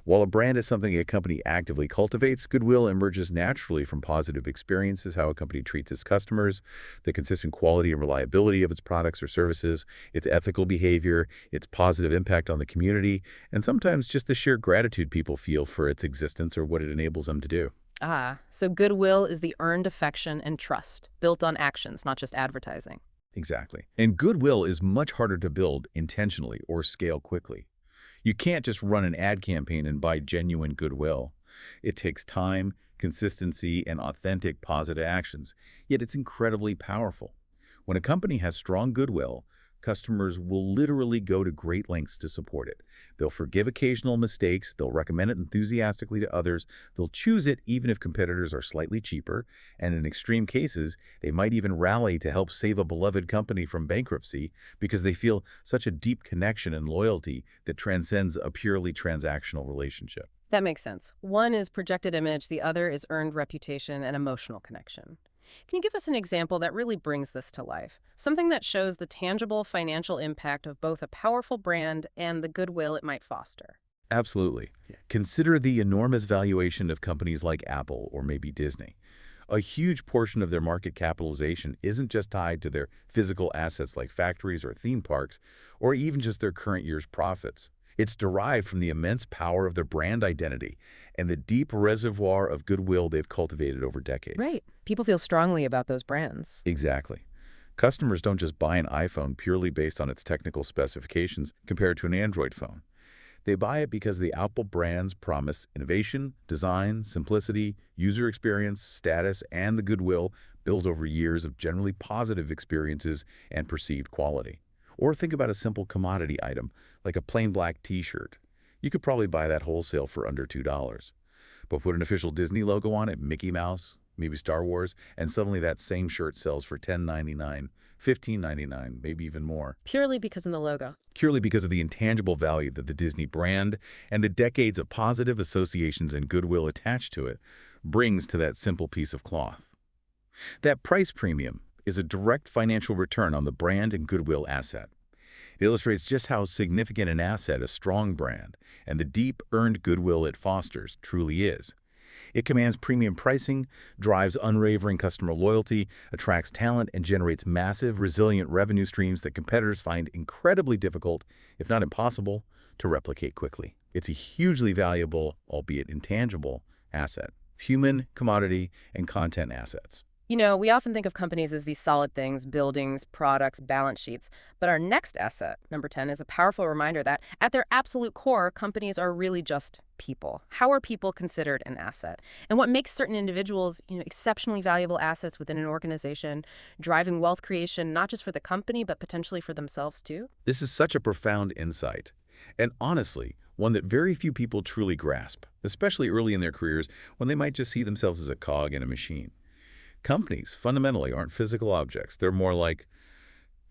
S2: While a brand is something a company actively cultivates, goodwill emerges naturally from positive experiences, how a company treats its customers, the consistent quality and reliability of its products or services, its ethical behavior, its positive impact on the community, and sometimes just the sheer gratitude people feel for its existence or what it enables them to do.
S1: Ah, so goodwill is the earned affection and trust, built on actions, not just advertising.
S2: Exactly. And goodwill is much harder to build intentionally or scale quickly. You can't just run an ad campaign and buy genuine goodwill. It takes time, consistency, and authentic positive actions, yet it's incredibly powerful. When a company has strong goodwill, customers will literally go to great lengths to support it. They'll forgive occasional mistakes, they'll recommend it enthusiastically to others, they'll choose it even if competitors are slightly cheaper, and in extreme cases, they might even rally to help save a beloved company from bankruptcy because they feel such a deep connection and loyalty that transcends a purely transactional relationship.
S1: That makes sense. One is projected image, the other is earned reputation and emotional connection. Can you give us an example that really brings this to life? Something that shows the tangible financial impact of both a powerful brand and the goodwill it might foster.
S2: Absolutely. Consider the enormous valuation of companies like Apple or maybe Disney. A huge portion of their market capitalization isn't just tied to their physical assets like factories or theme parks, or even just their current year's profits. It's derived from the immense power of their brand identity and the deep reservoir of goodwill they've cultivated over decades.
S1: Right. People feel strongly about those brands.
S2: Exactly. Customers don't just buy an iPhone purely based on its technical specifications compared to an Android phone. They buy it because the Apple brands promise innovation, design, simplicity, user experience, status, and the goodwill built over years of generally positive experiences and perceived quality. Or think about a simple commodity item, like a plain black t-shirt. You could probably buy that wholesale for under $2. But put an official Disney logo on it, Mickey Mouse, maybe Star Wars, and suddenly that same shirt sells for $10.99, $15.99, maybe even more,
S1: Purely because of the logo.
S2: purely because of the intangible value that the Disney brand and the decades of positive associations and goodwill attached to it brings to that simple piece of cloth. That price premium is a direct financial return on the brand and goodwill asset. It illustrates just how significant an asset a strong brand and the deep earned goodwill it fosters truly is. It commands premium pricing, drives unwavering customer loyalty, attracts talent, and generates massive, resilient revenue streams that competitors find incredibly difficult, if not impossible, to replicate quickly. It's a hugely valuable, albeit intangible, asset. Human, commodity, and content assets.
S1: We often think of companies as these solid things, buildings, products, balance sheets. But our next asset, number 10, is a powerful reminder that at their absolute core, companies are really just people. How are people considered an asset? And what makes certain individuals, exceptionally valuable assets within an organization, driving wealth creation, not just for the company, but potentially for themselves too?
S2: This is such a profound insight, and honestly, one that very few people truly grasp, especially early in their careers when they might just see themselves as a cog in a machine. Companies fundamentally aren't physical objects. They're more like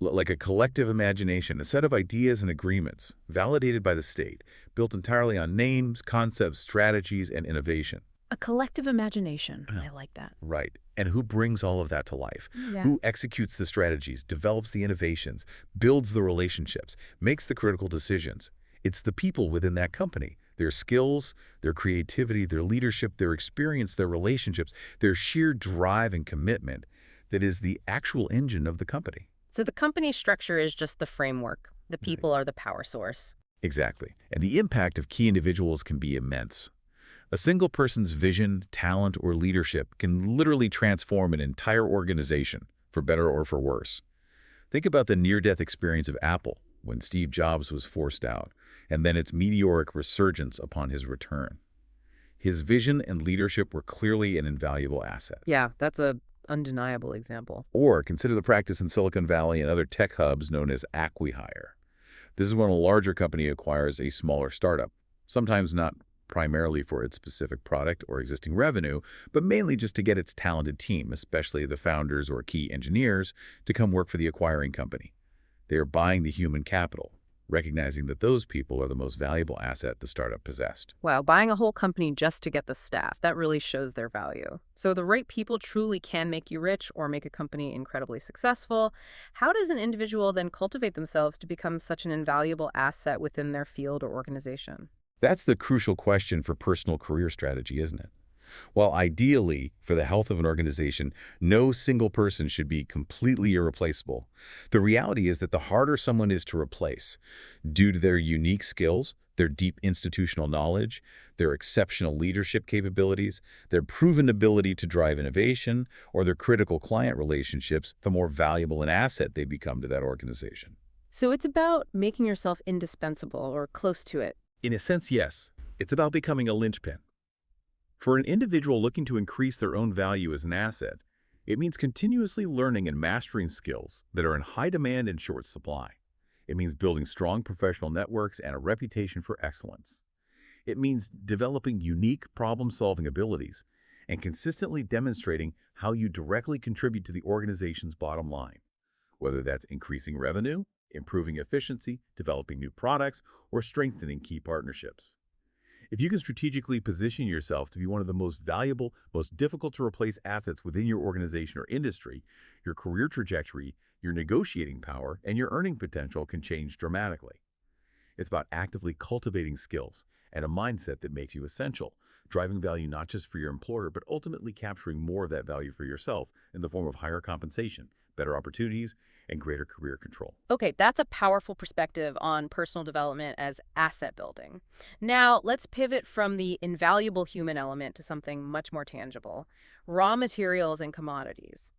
S2: a collective imagination, a set of ideas and agreements, validated by the state, built entirely on names, concepts, strategies, and innovation.
S1: A collective imagination.
S2: Yeah.
S1: I like that.
S2: Right. And who brings all of that to life?
S1: Yeah.
S2: Who executes the strategies, develops the innovations, builds the relationships, makes the critical decisions? It's the people within that company. Their skills, their creativity, their leadership, their experience, their relationships, their sheer drive and commitment that is the actual engine of the company.
S1: So the company structure is just the framework. The
S2: Right.
S1: people are the power source.
S2: Exactly. And the impact of key individuals can be immense. A single person's vision, talent, or leadership can literally transform an entire organization, for better or for worse. Think about the near-death experience of Apple when Steve Jobs was forced out, and then its meteoric resurgence upon his return. His vision and leadership were clearly an invaluable asset.
S1: Yeah, that's a undeniable example.
S2: Or consider the practice in Silicon Valley and other tech hubs known as acqui-hire. This is when a larger company acquires a smaller startup, sometimes not primarily for its specific product or existing revenue, but mainly just to get its talented team, especially the founders or key engineers, to come work for the acquiring company. They are buying the human capital, recognizing that those people are the most valuable asset the startup possessed.
S1: Wow, buying a whole company just to get the staff, that really shows their value. So the right people truly can make you rich or make a company incredibly successful. How does an individual then cultivate themselves to become such an invaluable asset within their field or organization?
S2: That's the crucial question for personal career strategy, isn't it? While ideally, for the health of an organization, no single person should be completely irreplaceable, the reality is that the harder someone is to replace, due to their unique skills, their deep institutional knowledge, their exceptional leadership capabilities, their proven ability to drive innovation, or their critical client relationships, the more valuable an asset they become to that organization.
S1: So it's about making yourself indispensable or close to it.
S2: In a sense, yes. It's about becoming a linchpin. For an individual looking to increase their own value as an asset, it means continuously learning and mastering skills that are in high demand and short supply. It means building strong professional networks and a reputation for excellence. It means developing unique problem-solving abilities and consistently demonstrating how you directly contribute to the organization's bottom line, whether that's increasing revenue, improving efficiency, developing new products, or strengthening key partnerships. If you can strategically position yourself to be one of the most valuable, most difficult to replace assets within your organization or industry, your career trajectory, your negotiating power, and your earning potential can change dramatically. It's about actively cultivating skills and a mindset that makes you essential, driving value not just for your employer, but ultimately capturing more of that value for yourself in the form of higher compensation, better opportunities, and greater career control.
S1: Okay, that's a powerful perspective on personal development as asset building. Now, let's pivot from the invaluable human element to something much more tangible, raw materials and commodities.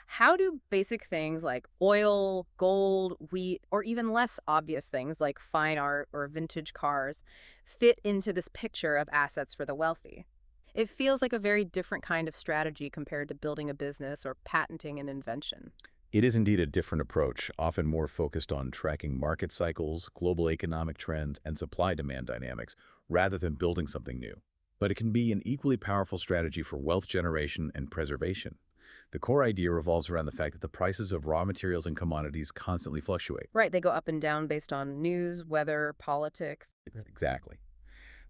S1: How do basic things like oil, gold, wheat, or even less obvious things like fine art or vintage cars fit into this picture of assets for the wealthy? It feels like a very different kind of strategy compared to building a business or patenting an invention.
S2: It is indeed a different approach, often more focused on tracking market cycles, global economic trends, and supply-demand dynamics, rather than building something new. but it can be an equally powerful strategy for wealth generation and preservation. The core idea revolves around the fact that the prices of raw materials and commodities constantly fluctuate.
S1: Right, they go up and down based on news, weather, politics.
S2: Exactly.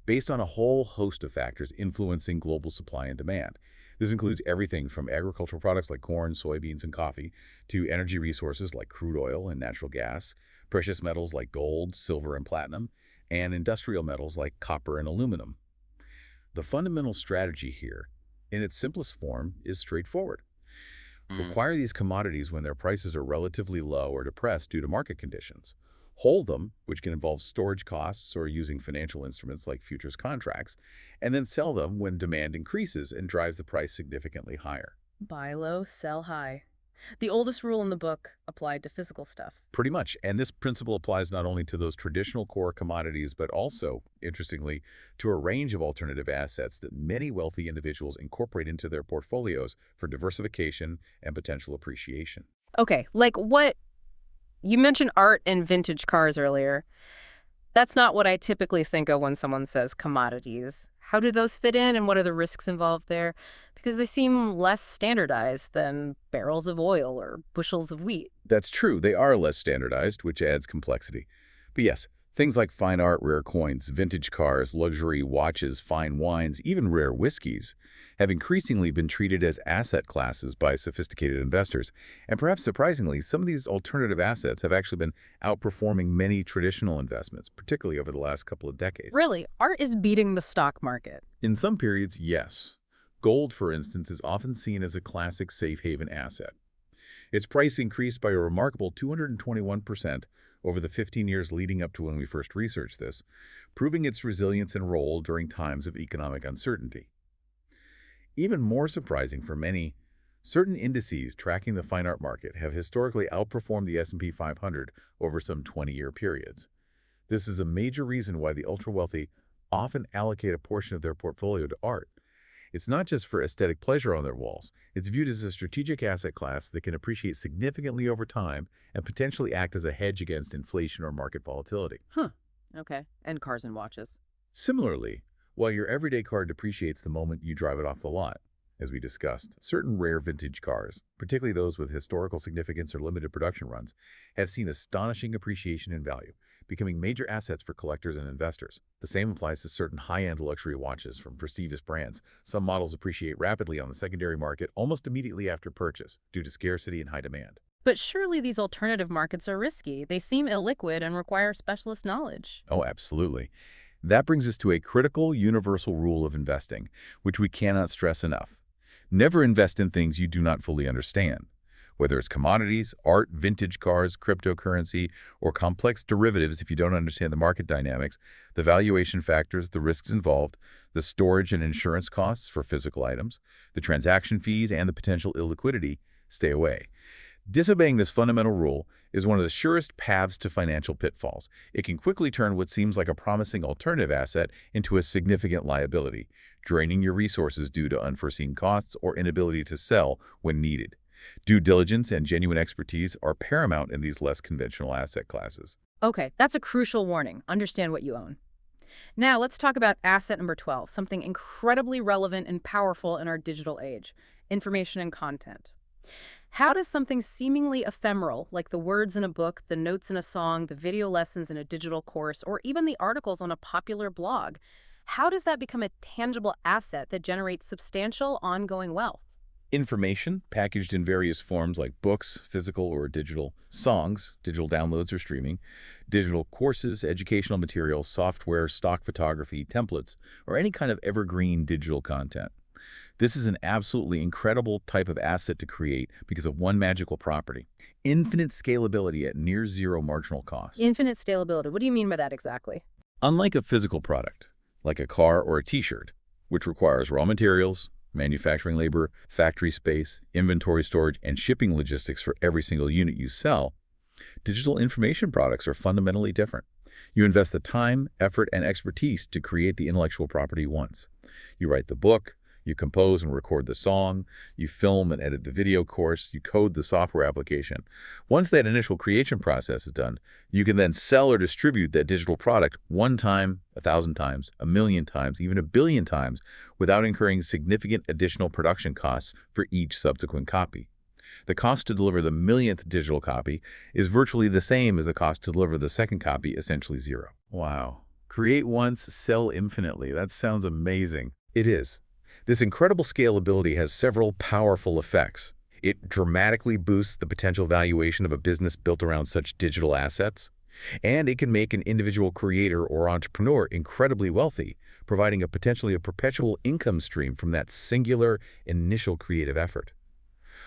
S2: Based on a whole host of factors influencing global supply and demand. This includes everything from agricultural products like corn, soybeans, and coffee, to energy resources like crude oil and natural gas, precious metals like gold, silver, and platinum, and industrial metals like copper and aluminum. The fundamental strategy here, in its simplest form, is straightforward. Acquire these commodities when their prices are relatively low or depressed due to market conditions. Hold them, which can involve storage costs or using financial instruments like futures contracts, and then sell them when demand increases and drives the price significantly higher.
S1: Buy low, sell high. The oldest rule in the book applied to physical stuff.
S2: Pretty much. And this principle applies not only to those traditional core commodities, but also, interestingly, to a range of alternative assets that many wealthy individuals incorporate into their portfolios for diversification and potential appreciation.
S1: Okay, like what? You mentioned art and vintage cars earlier. That's not what I typically think of when someone says commodities. How do those fit in and what are the risks involved there? Because they seem less standardized than barrels of oil or bushels of wheat.
S2: That's true. They are less standardized, which adds complexity. But yes, things like fine art, rare coins, vintage cars, luxury watches, fine wines, even rare whiskeys have increasingly been treated as asset classes by sophisticated investors. And perhaps surprisingly, some of these alternative assets have actually been outperforming many traditional investments, particularly over the last couple of decades.
S1: Really, art is beating the stock market.
S2: In some periods, yes. Gold, for instance, is often seen as a classic safe haven asset. Its price increased by a remarkable 221% over the 15 years leading up to when we first researched this, proving its resilience and role during times of economic uncertainty. Even more surprising for many, certain indices tracking the fine art market have historically outperformed the S&P 500 over some 20-year periods. This is a major reason why the ultra-wealthy often allocate a portion of their portfolio to art. It's not just for aesthetic pleasure on their walls. It's viewed as a strategic asset class that can appreciate significantly over time and potentially act as a hedge against inflation or market volatility.
S1: Huh. Okay. And cars and watches.
S2: Similarly, while your everyday car depreciates the moment you drive it off the lot, as we discussed, certain rare vintage cars, particularly those with historical significance or limited production runs, have seen astonishing appreciation in value, becoming major assets for collectors and investors. The same applies to certain high-end luxury watches from prestigious brands. Some models appreciate rapidly on the secondary market almost immediately after purchase due to scarcity and high demand.
S1: But surely these alternative markets are risky. They seem illiquid and require specialist knowledge.
S2: Oh, absolutely. That brings us to a critical universal rule of investing, which we cannot stress enough. Never invest in things you do not fully understand. Whether it's commodities, art, vintage cars, cryptocurrency, or complex derivatives if you don't understand the market dynamics, the valuation factors, the risks involved, the storage and insurance costs for physical items, the transaction fees, and the potential illiquidity, stay away. Disobeying this fundamental rule is one of the surest paths to financial pitfalls. It can quickly turn what seems like a promising alternative asset into a significant liability, draining your resources due to unforeseen costs or inability to sell when needed. Due diligence and genuine expertise are paramount in these less conventional asset classes.
S1: Okay, that's a crucial warning. Understand what you own. Now, let's talk about asset number 12, something incredibly relevant and powerful in our digital age: information and content. How does something seemingly ephemeral, like the words in a book, the notes in a song, the video lessons in a digital course, or even the articles on a popular blog, how does that become a tangible asset that generates substantial ongoing wealth?
S2: Information, packaged in various forms like books, physical or digital, songs, digital downloads or streaming, digital courses, educational materials, software, stock photography, templates, or any kind of evergreen digital content. This is an absolutely incredible type of asset to create because of one magical property: infinite scalability at near zero marginal cost.
S1: Infinite scalability. What do you mean by that exactly?
S2: Unlike a physical product, like a car or a t-shirt, which requires raw materials, manufacturing labor, factory space, inventory storage, and shipping logistics for every single unit you sell, digital information products are fundamentally different. You invest the time, effort, and expertise to create the intellectual property once. You write the book, You compose and record the song, you film and edit the video course, you code the software application. Once that initial creation process is done, you can then sell or distribute that digital product one time, 1,000 times, 1,000,000 times, even 1,000,000,000 times without incurring significant additional production costs for each subsequent copy. The cost to deliver the millionth digital copy is virtually the same as the cost to deliver the second copy, essentially zero. Wow. Create once, sell infinitely. That sounds amazing. It is. This incredible scalability has several powerful effects. It dramatically boosts the potential valuation of a business built around such digital assets, and it can make an individual creator or entrepreneur incredibly wealthy, providing a potentially perpetual income stream from that singular initial creative effort.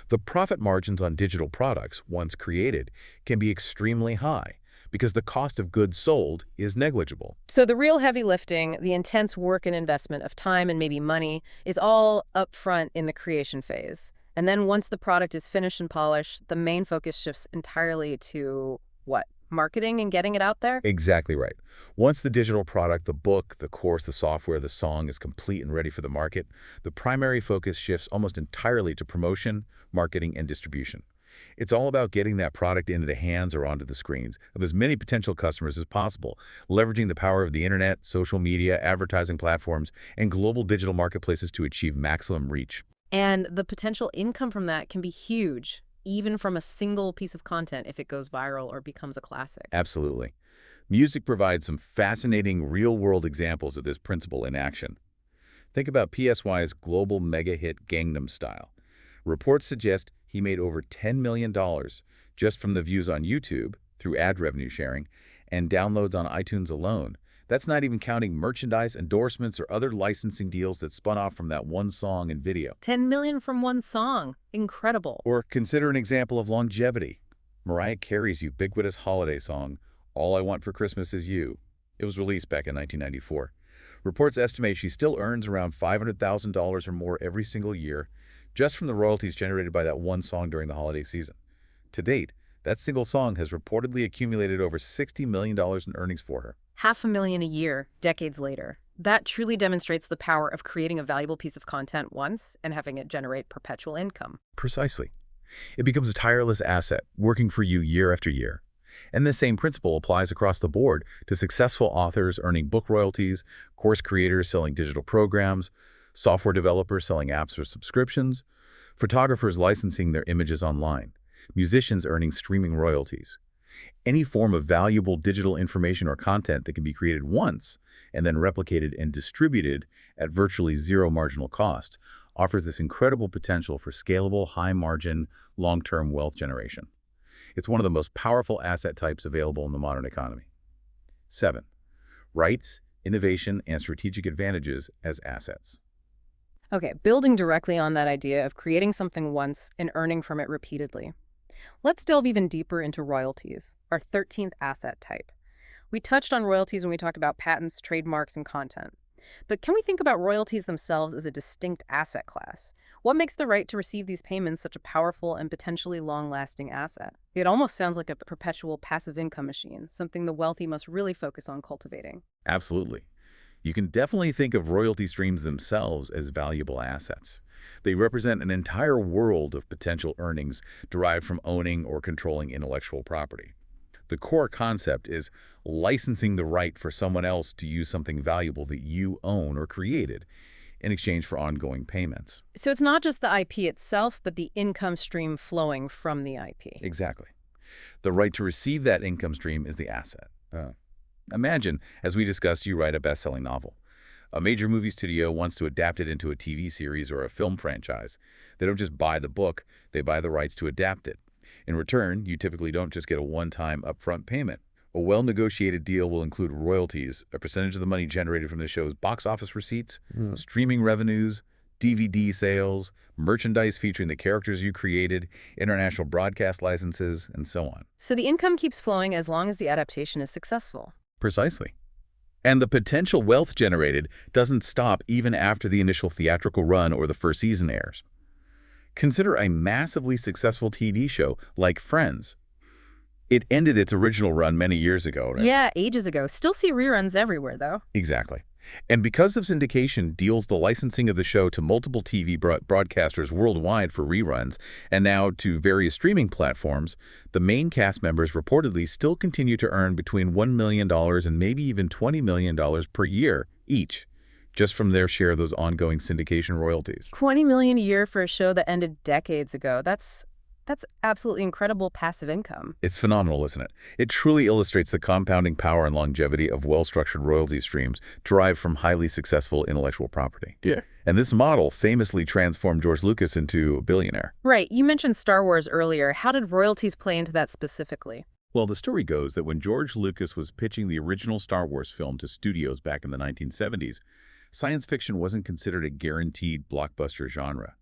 S2: The profit margins on digital products, once created, can be extremely high because the cost of goods sold is negligible.
S1: So the real heavy lifting, the intense work and investment of time and maybe money, is all up front in the creation phase. And then once the product is finished and polished, the main focus shifts entirely to what? Marketing and getting it out there?
S2: Exactly right. Once the digital product, the book, the course, the software, the song is complete and ready for the market, the primary focus shifts almost entirely to promotion, marketing, and distribution. It's all about getting that product into the hands or onto the screens of as many potential customers as possible, leveraging the power of the internet, social media, advertising platforms, and global digital marketplaces to achieve maximum reach.
S1: And the potential income from that can be huge, even from a single piece of content if it goes viral or becomes a classic.
S2: Absolutely. Music provides some fascinating real-world examples of this principle in action. Think about PSY's global mega hit Gangnam Style. Reports suggest he made over $10 million just from the views on YouTube through ad revenue sharing and downloads on iTunes alone. That's not even counting merchandise, endorsements, or other licensing deals that spun off from that one song and video.
S1: 10 million from one song. Incredible.
S2: Or consider an example of longevity. Mariah Carey's ubiquitous holiday song, All I Want for Christmas Is You. It was released back in 1994. Reports estimate she still earns around $500,000 or more every single year just from the royalties generated by that one song during the holiday season. To date, that single song has reportedly accumulated over $60 million in earnings for her.
S1: $500,000 a year, decades later. That truly demonstrates the power of creating a valuable piece of content once and having it generate perpetual income.
S2: Precisely. It becomes a tireless asset, working for you year after year. And this same principle applies across the board to successful authors earning book royalties, course creators selling digital programs, software developers selling apps or subscriptions, photographers licensing their images online, musicians earning streaming royalties. Any form of valuable digital information or content that can be created once and then replicated and distributed at virtually zero marginal cost offers this incredible potential for scalable, high-margin, long-term wealth generation. It's one of the most powerful asset types available in the modern economy. 7. Rights, innovation, and strategic advantages as assets.
S1: Okay, building directly on that idea of creating something once and earning from it repeatedly. Let's delve even deeper into royalties, our 13th asset type. We touched on royalties when we talked about patents, trademarks, and content. But can we think about royalties themselves as a distinct asset class? What makes the right to receive these payments such a powerful and potentially long-lasting asset? It almost sounds like a perpetual passive income machine, something the wealthy must really focus on cultivating.
S2: Absolutely. You can definitely think of royalty streams themselves as valuable assets. They represent an entire world of potential earnings derived from owning or controlling intellectual property. The core concept is licensing the right for someone else to use something valuable that you own or created in exchange for ongoing payments.
S1: So it's not just the IP itself, but the income stream flowing from the IP.
S2: Exactly. The right to receive that income stream is the asset. Imagine, as we discussed, you write a best-selling novel. A major movie studio wants to adapt it into a TV series or a film franchise. They don't just buy the book, they buy the rights to adapt it. In return, you typically don't just get a one-time upfront payment. A well-negotiated deal will include royalties, a percentage of the money generated from the show's box office receipts, streaming revenues, DVD sales, merchandise featuring the characters you created, international broadcast licenses, and so on.
S1: So the income keeps flowing as long as the adaptation is successful.
S2: Precisely. And the potential wealth generated doesn't stop even after the initial theatrical run or the first season airs. Consider a massively successful TV show like Friends. It ended its original run many years ago, right?
S1: Yeah, ages ago. Still see reruns everywhere, though.
S2: Exactly. And because of syndication deals the licensing of the show to multiple TV broadcasters worldwide for reruns, and now to various streaming platforms, the main cast members reportedly still continue to earn between $1 million and maybe even $20 million per year each, just from their share of those ongoing syndication royalties.
S1: 20 million a year for a show that ended decades ago. That's absolutely incredible passive income.
S2: It's phenomenal, isn't it? It truly illustrates the compounding power and longevity of well-structured royalty streams derived from highly successful intellectual property.
S3: Yeah.
S2: And this model famously transformed George Lucas into a billionaire.
S1: Right. You mentioned Star Wars earlier. How did royalties play into that specifically?
S2: Well, the story goes that when George Lucas was pitching the original Star Wars film to studios back in the 1970s, science fiction wasn't considered a guaranteed blockbuster genre.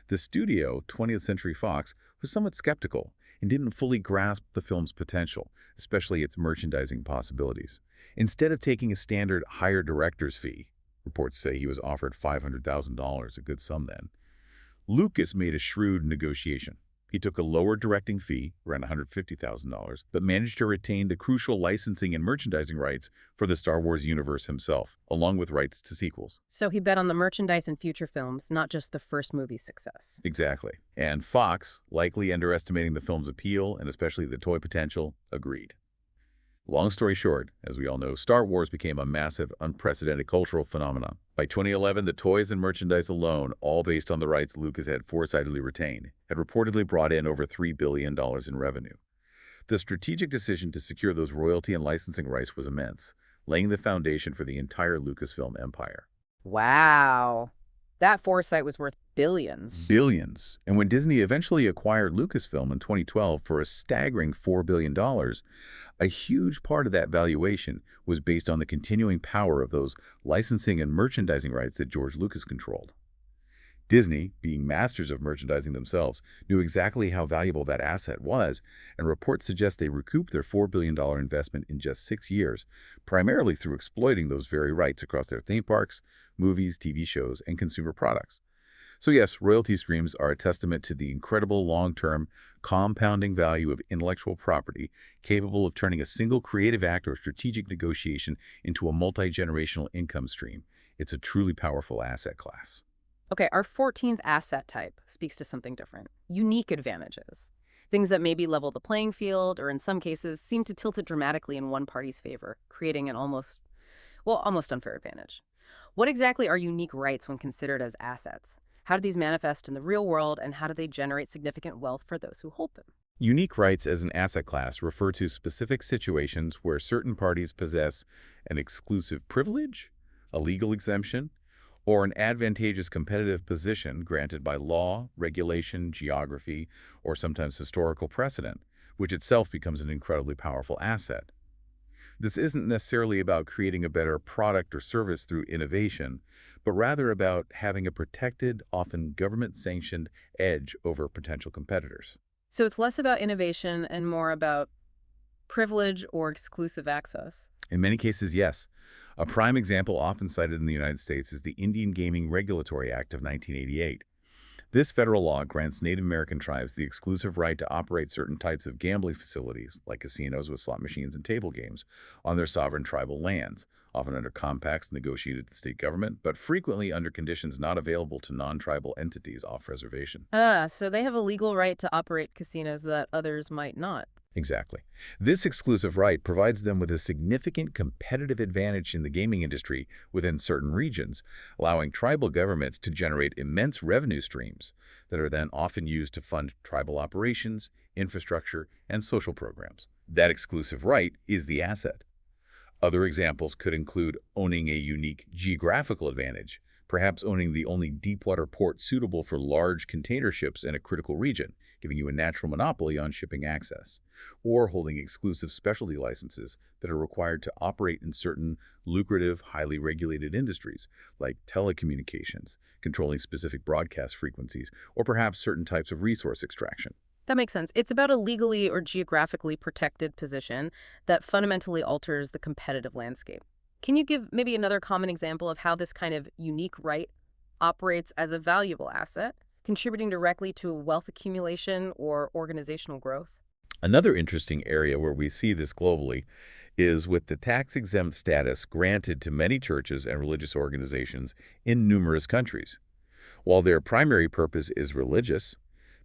S2: The studio, 20th Century Fox, was somewhat skeptical and didn't fully grasp the film's potential, especially its merchandising possibilities. Instead of taking a standard higher director's fee, reports say he was offered $500,000, a good sum then, Lucas made a shrewd negotiation. He took a lower directing fee, around $150,000, but managed to retain the crucial licensing and merchandising rights for the Star Wars universe himself, along with rights to sequels.
S1: So he bet on the merchandise in future films, not just the first movie's success.
S2: Exactly. And Fox, likely underestimating the film's appeal and especially the toy potential, agreed. Long story short, as we all know, Star Wars became a massive, unprecedented cultural phenomenon. By 2011, the toys and merchandise alone, all based on the rights Lucas had foresightedly retained, had reportedly brought in over $3 billion in revenue. The strategic decision to secure those royalty and licensing rights was immense, laying the foundation for the entire Lucasfilm empire.
S1: Wow. That foresight was worth billions.
S2: Billions. And when Disney eventually acquired Lucasfilm in 2012 for a staggering $4 billion, a huge part of that valuation was based on the continuing power of those licensing and merchandising rights that George Lucas controlled. Disney, being masters of merchandising themselves, knew exactly how valuable that asset was, and reports suggest they recouped their $4 billion investment in just 6 years, primarily through exploiting those very rights across their theme parks, movies, TV shows, and consumer products. So yes, royalty streams are a testament to the incredible long-term compounding value of intellectual property capable of turning a single creative act or strategic negotiation into a multi-generational income stream. It's a truly powerful asset class.
S1: Okay, our 14th asset type speaks to something different. Unique advantages. Things that maybe level the playing field or in some cases seem to tilt it dramatically in one party's favor, creating an almost unfair advantage. What exactly are unique rights when considered as assets? How do these manifest in the real world, and how do they generate significant wealth for those who hold them?
S2: Unique rights as an asset class refer to specific situations where certain parties possess an exclusive privilege, a legal exemption, or an advantageous competitive position granted by law, regulation, geography, or sometimes historical precedent, which itself becomes an incredibly powerful asset. This isn't necessarily about creating a better product or service through innovation, but rather about having a protected, often government-sanctioned edge over potential competitors.
S1: So it's less about innovation and more about privilege or exclusive access.
S2: In many cases, yes. A prime example often cited in the United States is the Indian Gaming Regulatory Act of 1988. This federal law grants Native American tribes the exclusive right to operate certain types of gambling facilities, like casinos with slot machines and table games, on their sovereign tribal lands, often under compacts negotiated with the state government, but frequently under conditions not available to non-tribal entities off-reservation.
S1: So they have a legal right to operate casinos that others might not.
S2: Exactly. This exclusive right provides them with a significant competitive advantage in the gaming industry within certain regions, allowing tribal governments to generate immense revenue streams that are then often used to fund tribal operations, infrastructure, and social programs. That exclusive right is the asset. Other examples could include owning a unique geographical advantage, perhaps owning the only deepwater port suitable for large container ships in a critical region, giving you a natural monopoly on shipping access, or holding exclusive specialty licenses that are required to operate in certain lucrative, highly regulated industries, like telecommunications, controlling specific broadcast frequencies, or perhaps certain types of resource extraction.
S1: That makes sense. It's about a legally or geographically protected position that fundamentally alters the competitive landscape. Can you give maybe another common example of how this kind of unique right operates as a valuable asset, contributing directly to wealth accumulation or organizational growth?
S2: Another interesting area where we see this globally is with the tax-exempt status granted to many churches and religious organizations in numerous countries. While their primary purpose is religious,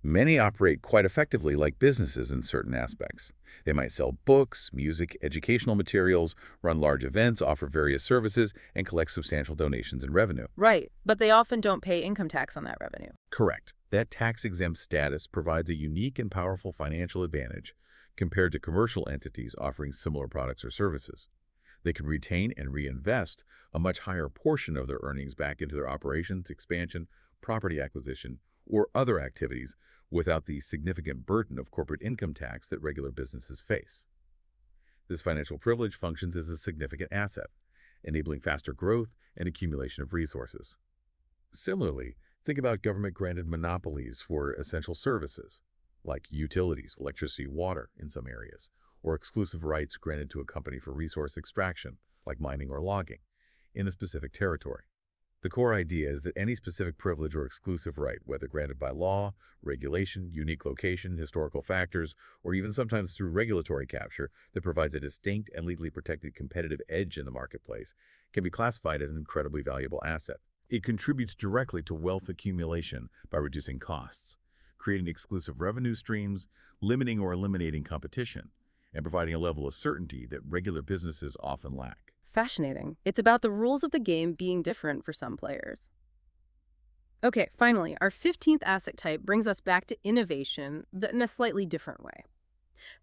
S2: many operate quite effectively like businesses in certain aspects. They might sell books, music, educational materials, run large events, offer various services, and collect substantial donations and revenue.
S1: Right, but they often don't pay income tax on that revenue.
S2: Correct. That tax-exempt status provides a unique and powerful financial advantage compared to commercial entities offering similar products or services. They can retain and reinvest a much higher portion of their earnings back into their operations, expansion, property acquisition, or other activities without the significant burden of corporate income tax that regular businesses face. This financial privilege functions as a significant asset, enabling faster growth and accumulation of resources. Similarly, think about government-granted monopolies for essential services, like utilities, electricity, water in some areas, or exclusive rights granted to a company for resource extraction, like mining or logging, in a specific territory. The core idea is that any specific privilege or exclusive right, whether granted by law, regulation, unique location, historical factors, or even sometimes through regulatory capture that provides a distinct and legally protected competitive edge in the marketplace, can be classified as an incredibly valuable asset. It contributes directly to wealth accumulation by reducing costs, creating exclusive revenue streams, limiting or eliminating competition, and providing a level of certainty that regular businesses often lack.
S1: Fascinating. It's about the rules of the game being different for some players. Okay, finally, our 15th asset type brings us back to innovation, but in a slightly different way.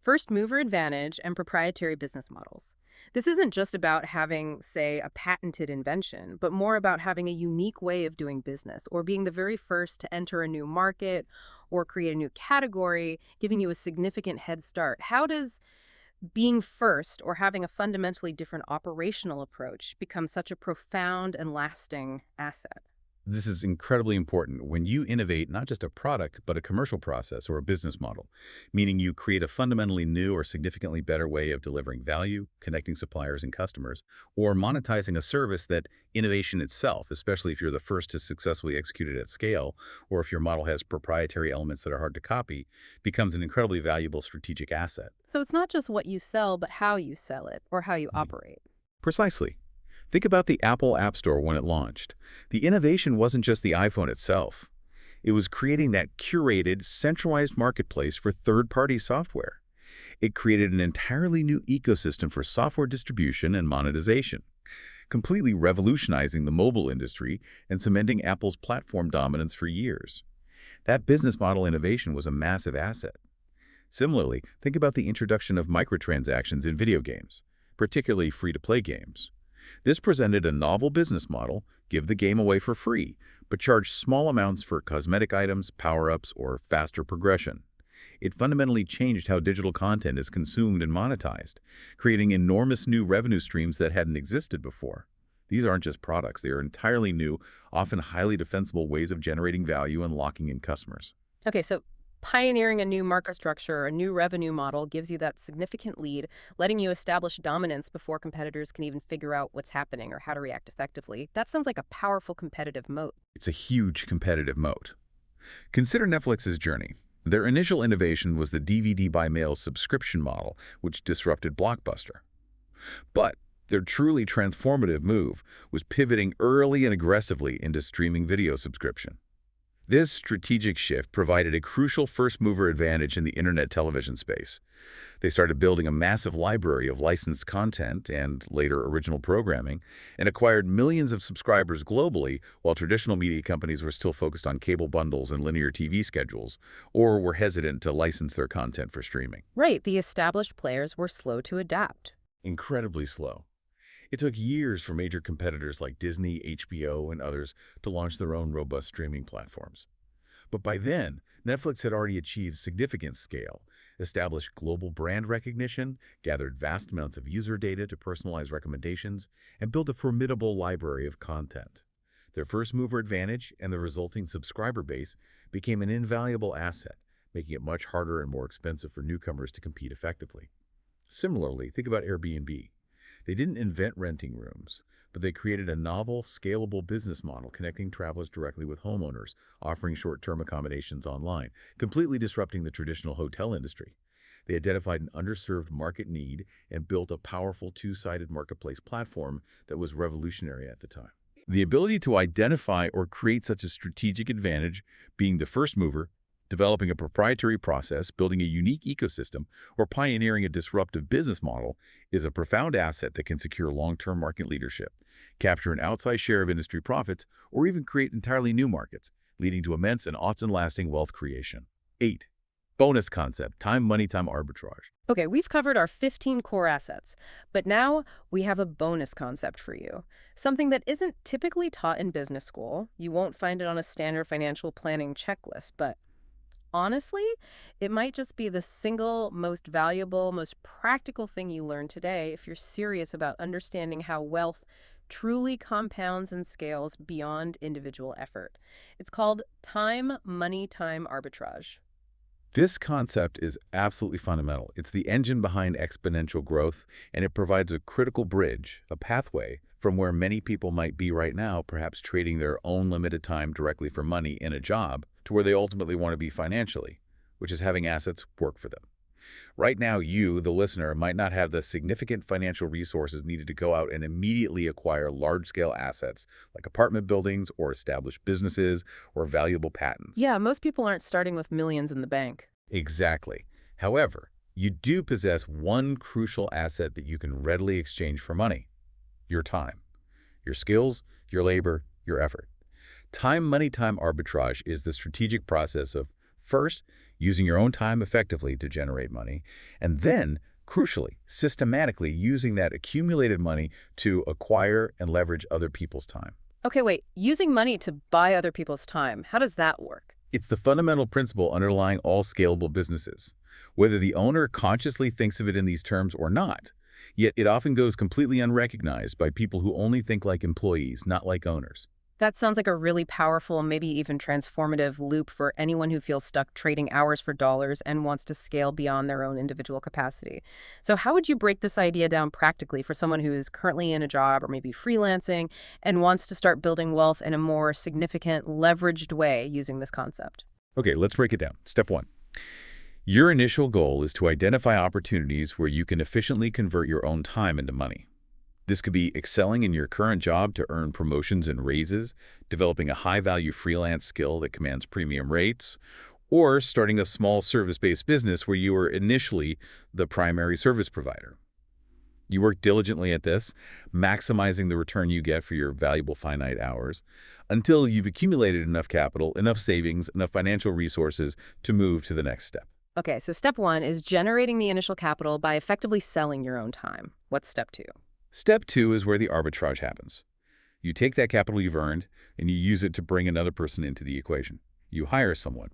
S1: First mover advantage and proprietary business models. This isn't just about having, say, a patented invention, but more about having a unique way of doing business or being the very first to enter a new market or create a new category, giving you a significant head start. How does being first or having a fundamentally different operational approach become such a profound and lasting asset?
S2: This is incredibly important when you innovate not just a product, but a commercial process or a business model, meaning you create a fundamentally new or significantly better way of delivering value, connecting suppliers and customers, or monetizing a service that innovation itself, especially if you're the first to successfully execute it at scale, or if your model has proprietary elements that are hard to copy, becomes an incredibly valuable strategic asset.
S1: So it's not just what you sell, but how you sell it or how you operate.
S2: Precisely. Think about the Apple App Store when it launched. The innovation wasn't just the iPhone itself. It was creating that curated, centralized marketplace for third-party software. It created an entirely new ecosystem for software distribution and monetization, completely revolutionizing the mobile industry and cementing Apple's platform dominance for years. That business model innovation was a massive asset. Similarly, think about the introduction of microtransactions in video games, particularly free-to-play games. This presented a novel business model: give the game away for free, but charge small amounts for cosmetic items, power-ups, or faster progression. It fundamentally changed how digital content is consumed and monetized, creating enormous new revenue streams that hadn't existed before. These aren't just products, they are entirely new, often highly defensible ways of generating value and locking in customers.
S1: Okay, so pioneering a new market structure or a new revenue model gives you that significant lead, letting you establish dominance before competitors can even figure out what's happening or how to react effectively. That sounds like a powerful competitive moat.
S2: It's a huge competitive moat. Consider Netflix's journey. Their initial innovation was the DVD by mail subscription model, which disrupted Blockbuster. But their truly transformative move was pivoting early and aggressively into streaming video subscription. This strategic shift provided a crucial first-mover advantage in the internet television space. They started building a massive library of licensed content and, later, original programming, and acquired millions of subscribers globally while traditional media companies were still focused on cable bundles and linear TV schedules, or were hesitant to license their content for streaming.
S1: Right, the established players were slow to adapt.
S2: Incredibly slow. It took years for major competitors like Disney, HBO, and others to launch their own robust streaming platforms. But by then, Netflix had already achieved significant scale, established global brand recognition, gathered vast amounts of user data to personalize recommendations, and built a formidable library of content. Their first-mover advantage and the resulting subscriber base became an invaluable asset, making it much harder and more expensive for newcomers to compete effectively. Similarly, think about Airbnb. They didn't invent renting rooms, but they created a novel, scalable business model connecting travelers directly with homeowners, offering short-term accommodations online, completely disrupting the traditional hotel industry. They identified an underserved market need and built a powerful two-sided marketplace platform that was revolutionary at the time. The ability to identify or create such a strategic advantage, being the first mover, developing a proprietary process, building a unique ecosystem, or pioneering a disruptive business model is a profound asset that can secure long-term market leadership, capture an outsized share of industry profits, or even create entirely new markets, leading to immense and often lasting wealth creation. 8. Bonus concept, time, money, time arbitrage.
S1: Okay, we've covered our 15 core assets, but now we have a bonus concept for you. Something that isn't typically taught in business school. You won't find it on a standard financial planning checklist, but honestly, it might just be the single most valuable, most practical thing you learn today if you're serious about understanding how wealth truly compounds and scales beyond individual effort. It's called time, money, time arbitrage.
S2: This concept is absolutely fundamental. It's the engine behind exponential growth, and it provides a critical bridge, a pathway, from where many people might be right now, perhaps trading their own limited time directly for money in a job, to where they ultimately want to be financially, which is having assets work for them. Right now, you, the listener, might not have the significant financial resources needed to go out and immediately acquire large-scale assets like apartment buildings or established businesses or valuable patents.
S1: Yeah, most people aren't starting with millions in the bank.
S2: Exactly. However, you do possess one crucial asset that you can readily exchange for money: your time, your skills, your labor, your effort. Time, money, time arbitrage is the strategic process of, first, using your own time effectively to generate money, and then, crucially, systematically using that accumulated money to acquire and leverage other people's time.
S1: Okay, wait, using money to buy other people's time, how does that work?
S2: It's the fundamental principle underlying all scalable businesses, whether the owner consciously thinks of it in these terms or not. Yet it often goes completely unrecognized by people who only think like employees, not like owners.
S1: That sounds like a really powerful, maybe even transformative loop for anyone who feels stuck trading hours for dollars and wants to scale beyond their own individual capacity. So how would you break this idea down practically for someone who is currently in a job or maybe freelancing and wants to start building wealth in a more significant, leveraged way using this concept?
S2: Okay, let's break it down. Step 1. Your initial goal is to identify opportunities where you can efficiently convert your own time into money. This could be excelling in your current job to earn promotions and raises, developing a high-value freelance skill that commands premium rates, or starting a small service-based business where you are initially the primary service provider. You work diligently at this, maximizing the return you get for your valuable finite hours, until you've accumulated enough capital, enough savings, enough financial resources to move to the next step.
S1: Okay, so step one is generating the initial capital by effectively selling your own time. What's step two?
S2: Step 2 is where the arbitrage happens. You take that capital you've earned and you use it to bring another person into the equation. You hire someone.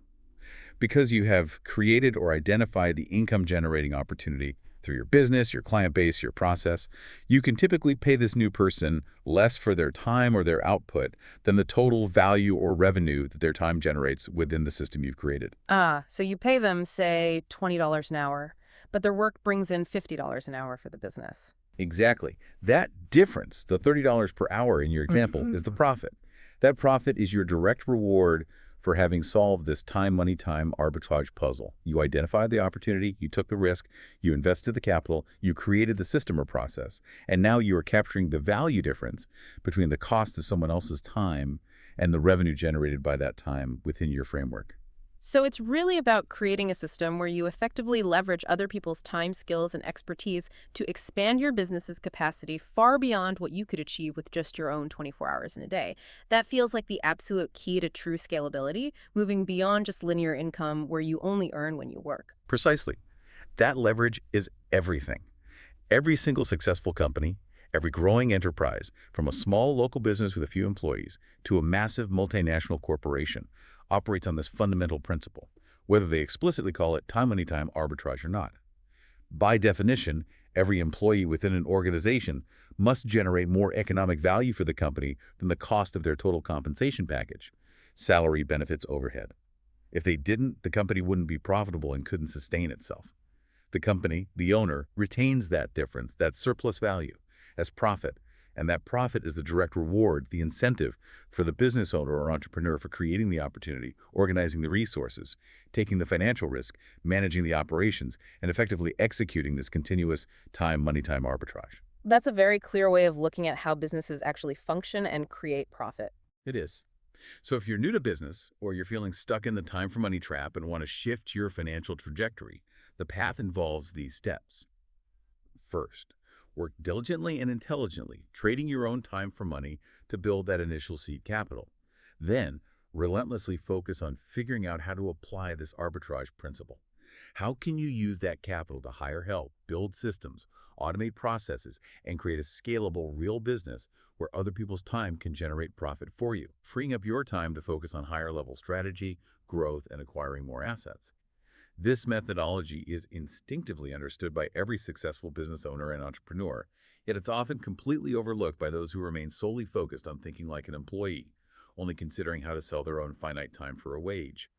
S2: Because you have created or identified the income-generating opportunity through your business, your client base, your process, you can typically pay this new person less for their time or their output than the total value or revenue that their time generates within the system you've created.
S1: So you pay them, say, $20 an hour, but their work brings in $50 an hour for the business.
S2: Exactly. That difference, the $30 per hour in your example, is the profit. That profit is your direct reward for having solved this time, money, time arbitrage puzzle. You identified the opportunity, you took the risk, you invested the capital, you created the system or process, and now you are capturing the value difference between the cost of someone else's time and the revenue generated by that time within your framework.
S1: So it's really about creating a system where you effectively leverage other people's time, skills, and expertise to expand your business's capacity far beyond what you could achieve with just your own 24 hours in a day. That feels like the absolute key to true scalability, moving beyond just linear income where you only earn when you work.
S2: Precisely. That leverage is everything. Every single successful company, every growing enterprise, from a small local business with a few employees to a massive multinational corporation, operates on this fundamental principle, whether they explicitly call it time, money, time arbitrage or not. By definition, every employee within an organization must generate more economic value for the company than the cost of their total compensation package, salary, benefits, overhead. If they didn't, the company wouldn't be profitable and couldn't sustain itself. The company, the owner, retains that difference, that surplus value, as profit, And that profit is the direct reward, the incentive for the business owner or entrepreneur for creating the opportunity, organizing the resources, taking the financial risk, managing the operations, and effectively executing this continuous money-time arbitrage.
S1: That's a very clear way of looking at how businesses actually function and create profit.
S2: It is. So if you're new to business or you're feeling stuck in the time for money trap and want to shift your financial trajectory, the path involves these steps. First, work diligently and intelligently, trading your own time for money to build that initial seed capital. Then, relentlessly focus on figuring out how to apply this arbitrage principle. How can you use that capital to hire help, build systems, automate processes, and create a scalable real business where other people's time can generate profit for you, freeing up your time to focus on higher level strategy, growth, and acquiring more assets? This methodology is instinctively understood by every successful business owner and entrepreneur, yet it's often completely overlooked by those who remain solely focused on thinking like an employee, only considering how to sell their own finite time for a wage.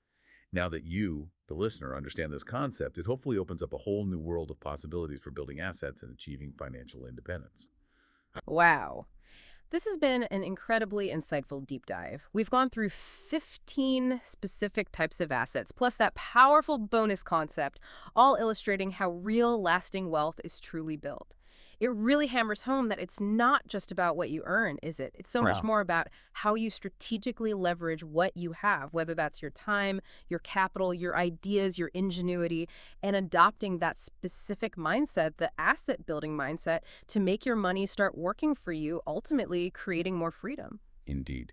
S2: Now that you, the listener, understand this concept, it hopefully opens up a whole new world of possibilities for building assets and achieving financial independence.
S1: Wow. This has been an incredibly insightful deep dive. We've gone through 15 specific types of assets, plus that powerful bonus concept, all illustrating how real, lasting wealth is truly built. It really hammers home that it's not just about what you earn, is it? It's so much
S2: Wow.
S1: more about how you strategically leverage what you have, whether that's your time, your capital, your ideas, your ingenuity, and adopting that specific mindset, the asset building mindset, to make your money start working for you, ultimately creating more freedom.
S2: Indeed.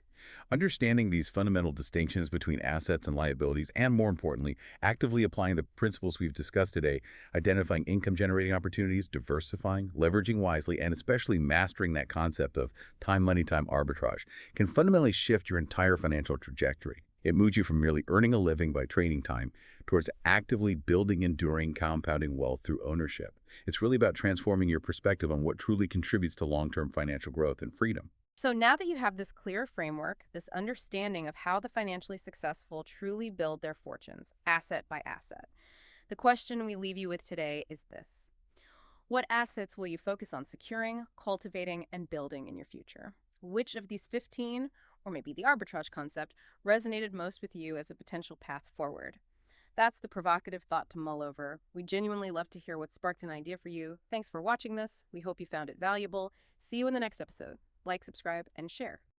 S2: Understanding these fundamental distinctions between assets and liabilities, and more importantly, actively applying the principles we've discussed today, identifying income-generating opportunities, diversifying, leveraging wisely, and especially mastering that concept of time-money-time arbitrage, can fundamentally shift your entire financial trajectory. It moves you from merely earning a living by trading time towards actively building enduring compounding wealth through ownership. It's really about transforming your perspective on what truly contributes to long-term financial growth and freedom. So now that you have this clear framework, this understanding of how the financially successful truly build their fortunes, asset by asset, the question we leave you with today is this. What assets will you focus on securing, cultivating, and building in your future? Which of these 15, or maybe the arbitrage concept, resonated most with you as a potential path forward? That's the provocative thought to mull over. We genuinely love to hear what sparked an idea for you. Thanks for watching this. We hope you found it valuable. See you in the next episode. Like, subscribe, and share.